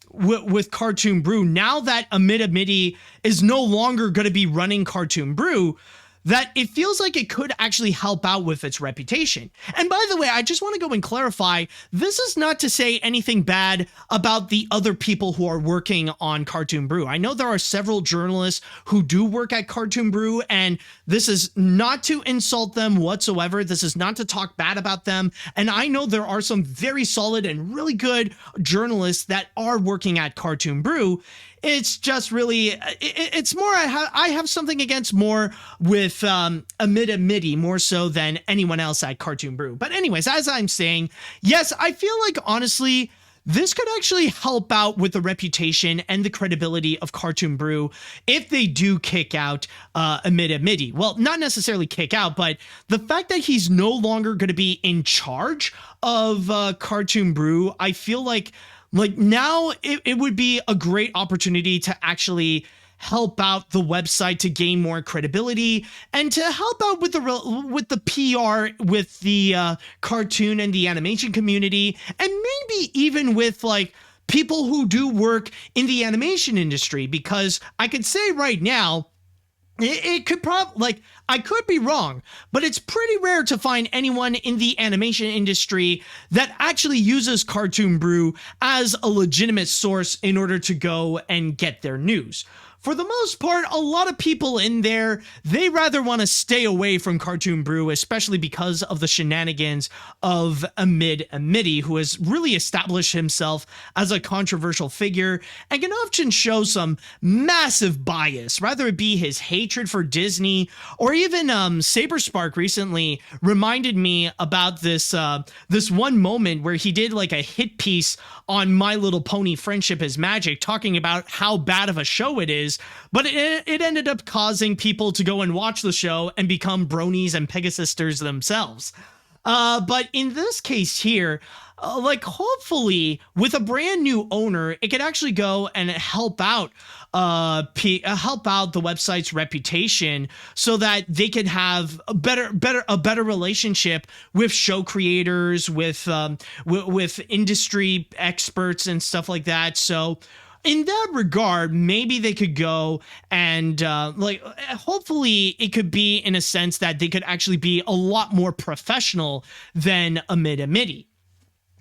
with Cartoon Brew, now that Amid is no longer going to be running Cartoon Brew, that it feels like it could actually help out with its reputation. And by the way, I just want to go and clarify, this is not to say anything bad about the other people who are working on Cartoon Brew. I know there are several journalists who do work at Cartoon Brew, and this is not to insult them whatsoever. This is not to talk bad about them. And I know there are some very solid and really good journalists that are working at Cartoon Brew. It's just really, it's more, I have something against more with Amid more so than anyone else at Cartoon Brew. But anyways, as I'm saying, yes, I feel like honestly, this could actually help out with the reputation and the credibility of Cartoon Brew if they do kick out Amid. Well, not necessarily kick out, but the fact that he's no longer going to be in charge of Cartoon Brew, I feel like now it would be a great opportunity to actually help out the website to gain more credibility and to help out with the PR with the cartoon and the animation community, and maybe even with like people who do work in the animation industry, because I could say right now, it could probably, I could be wrong, but it's pretty rare to find anyone in the animation industry that actually uses Cartoon Brew as a legitimate source in order to go and get their news. For the most part, a lot of people in there, they rather want to stay away from Cartoon Brew, especially because of the shenanigans of Amid, who has really established himself as a controversial figure and can often show some massive bias, whether it be his hatred for Disney, or even Saberspark recently reminded me about this one moment where he did like a hit piece on My Little Pony Friendship is Magic, talking about how bad of a show it is, but it ended up causing people to go and watch the show and become bronies and Pegasisters themselves. But in this case here, hopefully with a brand new owner, it could actually go and help out the website's reputation, so that they could have a better relationship with show creators, with industry experts and stuff like that. So in that regard, maybe they could go and hopefully it could be in a sense that they could actually be a lot more professional than Amid.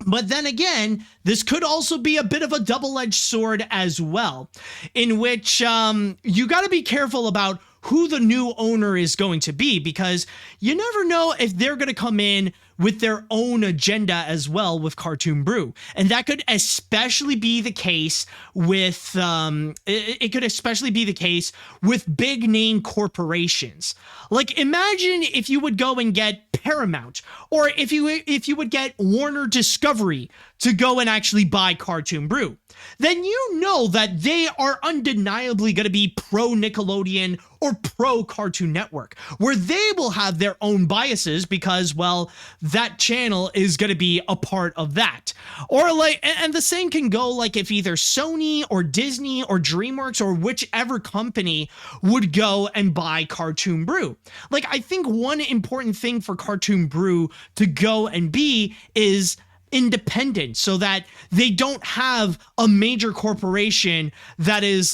But then again, this could also be a bit of a double-edged sword as well, in which you got to be careful about who the new owner is going to be, because you never know if they're going to come in with their own agenda as well with Cartoon Brew. And that could especially be the case with it could especially be the case with big name corporations. Like, imagine if you would go and get Paramount, or if you would get Warner Discovery to go and actually buy Cartoon Brew. Then you know that they are undeniably going to be pro Nickelodeon or pro Cartoon Network, where they will have their own biases because, well, that channel is going to be a part of that. Or like, and the same can go like if either Sony or Disney or DreamWorks or whichever company would go and buy Cartoon Brew. Like, I think one important thing for Cartoon Brew to go and be is independent, so that they don't have a major corporation that is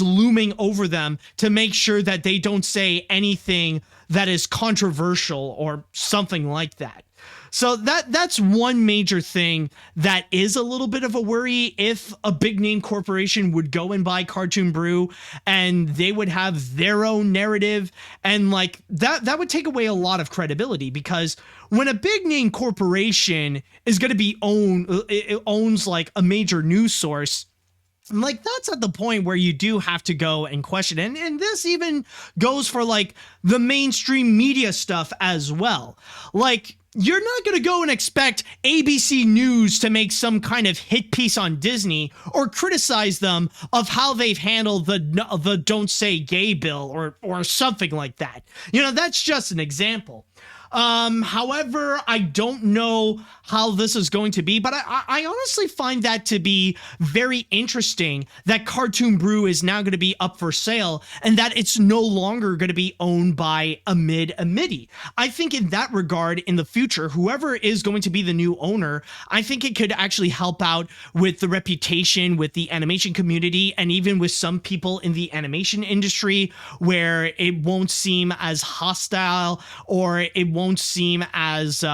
looming over them to make sure that they don't say anything that is controversial or something like that. So that's one major thing that is a little bit of a worry if a big name corporation would go and buy Cartoon Brew and they would have their own narrative, and like that would take away a lot of credibility, because when a big name corporation is going to be owns like a major news source, like that's at the point where you do have to go and question it. And this even goes for like the mainstream media stuff as well. Like, you're not going to go and expect ABC News to make some kind of hit piece on Disney or criticize them of how they've handled the Don't Say Gay bill or something like that. You know, that's just an example. However, I don't know how this is going to be, but I honestly find that to be very interesting that Cartoon Brew is now going to be up for sale and that it's no longer going to be owned by AniMat's. I think in that regard, in the future, whoever is going to be the new owner, I think it could actually help out with the reputation with the animation community and even with some people in the animation industry, where it won't seem as hostile or it won't seem as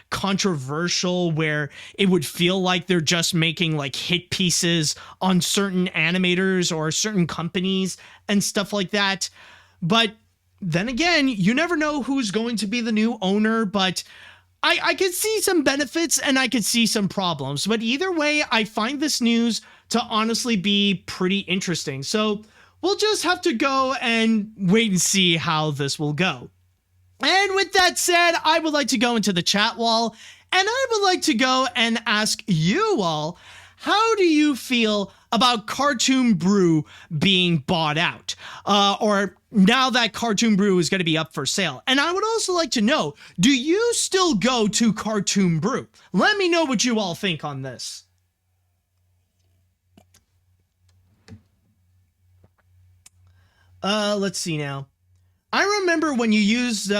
controversial, where it would feel like they're just making like hit pieces on certain animators or certain companies and stuff like that. But then again, you never know who's going to be the new owner, but I could see some benefits and I could see some problems. But either way, I find this news to honestly be pretty interesting. So we'll just have to go and wait and see how this will go. And with that said, I would like to go into the chat wall, and I would like to go and ask you all, how do you feel about Cartoon Brew being bought out? Or now that Cartoon Brew is going to be up for sale? And I would also like to know, do you still go to Cartoon Brew? Let me know what you all think on this. Let's see now. I remember when you used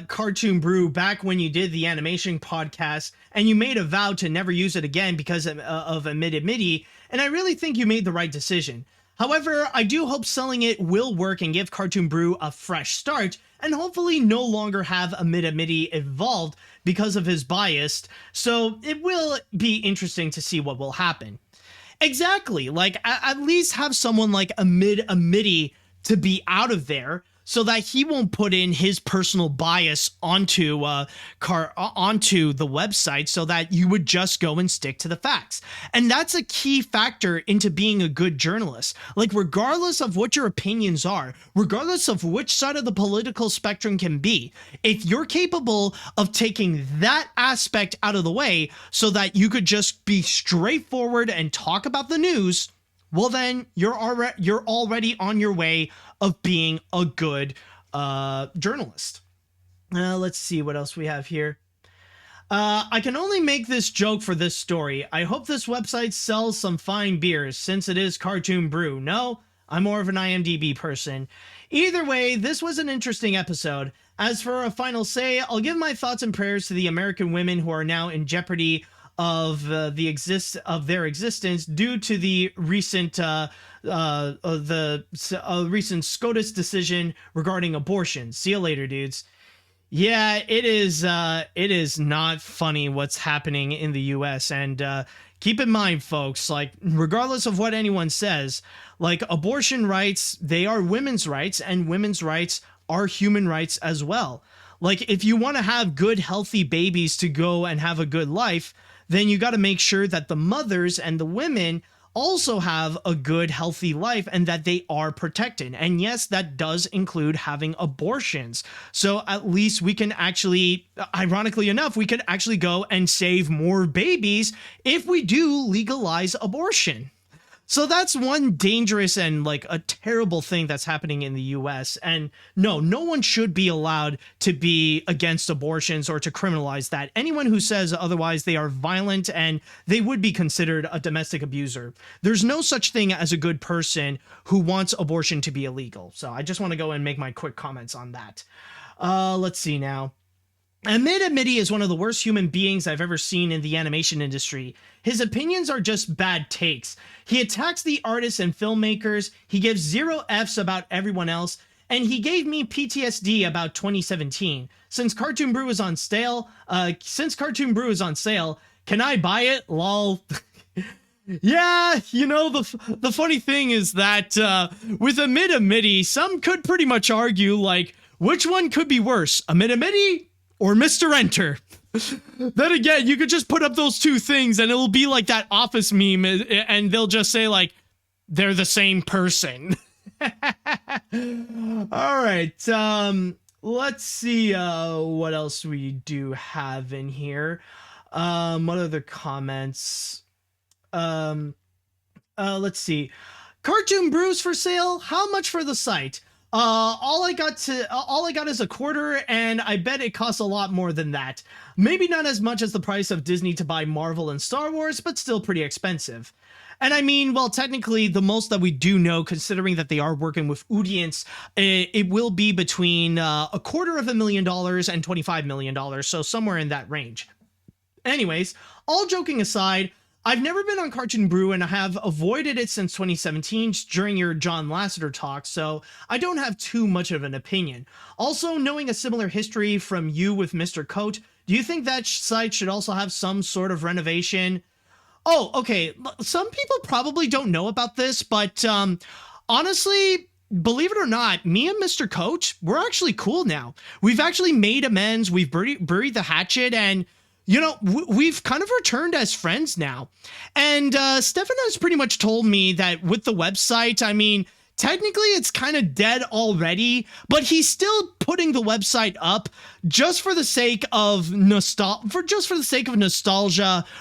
Cartoon Brew back when you did the animation podcast, and you made a vow to never use it again because of AniMat's, and I really think you made the right decision. However, I do hope selling it will work and give Cartoon Brew a fresh start, and hopefully no longer have AniMat's involved because of his bias, so it will be interesting to see what will happen. Exactly, like at least have someone like AniMat's to be out of there, so that he won't put in his personal bias onto the website, so that you would just go and stick to the facts. And that's a key factor into being a good journalist. Like, regardless of what your opinions are, regardless of which side of the political spectrum can be, if you're capable of taking that aspect out of the way so that you could just be straightforward and talk about the news, well then you're already on your way of being a good journalist. Let's see what else we have here. I can only make this joke for this story. I hope this website sells some fine beers since it is Cartoon Brew. No, I'm more of an IMDb person. Either way, this was an interesting episode. As for a final say, I'll give my thoughts and prayers to the American women who are now in jeopardy of their existence due to the recent recent SCOTUS decision regarding abortion. See you later, dudes. Yeah, it is not funny what's happening in the US, and keep in mind, folks, like, regardless of what anyone says, like, abortion rights, they are women's rights, and women's rights are human rights as well. Like, if you want to have good, healthy babies to go and have a good life, then you got to make sure that the mothers and the women also have a good, healthy life and that they are protected. And yes, that does include having abortions. So at least we can actually, ironically enough, we could actually go and save more babies if we do legalize abortion. So that's one dangerous and like a terrible thing that's happening in the US. And no one should be allowed to be against abortions or to criminalize that. Anyone who says otherwise, they are violent and they would be considered a domestic abuser. There's no such thing as a good person who wants abortion to be illegal. So I just want to go and make my quick comments on that. Let's see now. Amity is one of the worst human beings I've ever seen in the animation industry. His opinions are just bad takes. He attacks the artists and filmmakers, he gives 0 Fs about everyone else, and he gave me PTSD about 2017. Since Cartoon Brew is on sale, can I buy it? Lol. Yeah, you know, the funny thing is that with Amity, some could pretty much argue, like, which one could be worse, Amity or Mr. Enter? Then again, you could just put up those two things and it'll be like that Office meme, and they'll just say, like, they're the same person. All right, let's see what else we do have in here. What other comments? Let's see. Cartoon Brews for sale. How much for the site? All I got is $0.25, and I bet it costs a lot more than that. Maybe not as much as the price of Disney to buy Marvel and Star Wars, but still pretty expensive. And I mean, well, technically, the most that we do know, considering that they are working with audience, it will be between $250,000 and $25 million, so somewhere in that range. Anyways, all joking aside, I've never been on Cartoon Brew, and I have avoided it since 2017 during your John Lasseter talk, so I don't have too much of an opinion. Also, knowing a similar history from you with Mr. Coat, do you think that site should also have some sort of renovation? Oh, okay, some people probably don't know about this, but honestly, believe it or not, me and Mr. Coat, we're actually cool now. We've actually made amends, we've buried the hatchet, and you know, we've kind of returned as friends now. And Stefan has pretty much told me that with the website, I mean, technically it's kind of dead already, but he's still putting the website up just for the sake of nostalgia,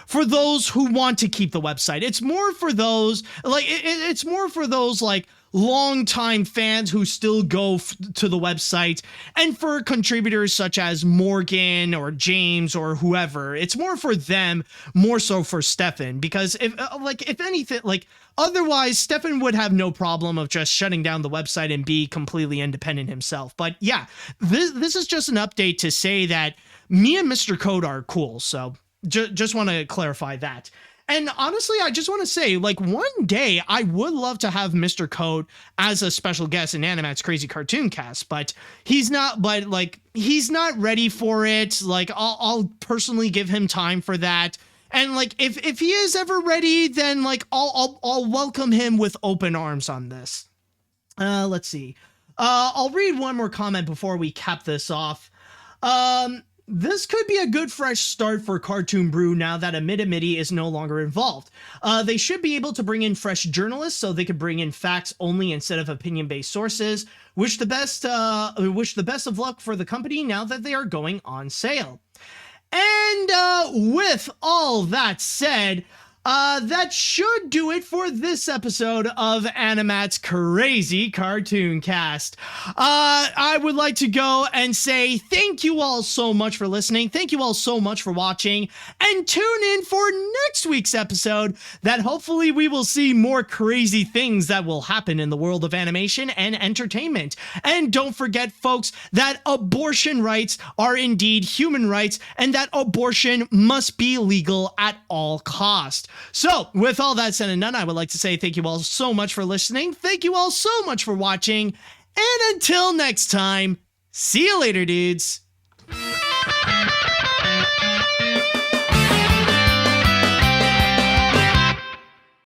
for those who want to keep the website. It's more for those, like, it's more for those, like, longtime fans who still go to the website, and for contributors such as Morgan or James or whoever. It's more for them, more so for Stefan, because if anything, like, otherwise Stefan would have no problem of just shutting down the website and be completely independent himself. But yeah, this is just an update to say that me and Mr. Code are cool, so just want to clarify that. And honestly, I just want to say, like, one day I would love to have Mr. Code as a special guest in AniMat's Crazy Cartoon Cast, but he's not ready for it. Like, I'll personally give him time for that. And like, if he is ever ready, then like, I'll welcome him with open arms on this. Let's see. I'll read one more comment before we cap this off. This could be a good fresh start for Cartoon Brew now that Amity is no longer involved. They should be able to bring in fresh journalists so they could bring in facts only instead of opinion-based sources. Wish the best of luck for the company now that they are going on sale. And with all that said, that should do it for this episode of AniMat's Crazy Cartoon Cast. I would like to go and say thank you all so much for listening. Thank you all so much for watching. And tune in for next week's episode that hopefully we will see more crazy things that will happen in the world of animation and entertainment. And don't forget, folks, that abortion rights are indeed human rights and that abortion must be legal at all costs. So, with all that said and done, I would like to say thank you all so much for listening. Thank you all so much for watching. And until next time, see you later, dudes.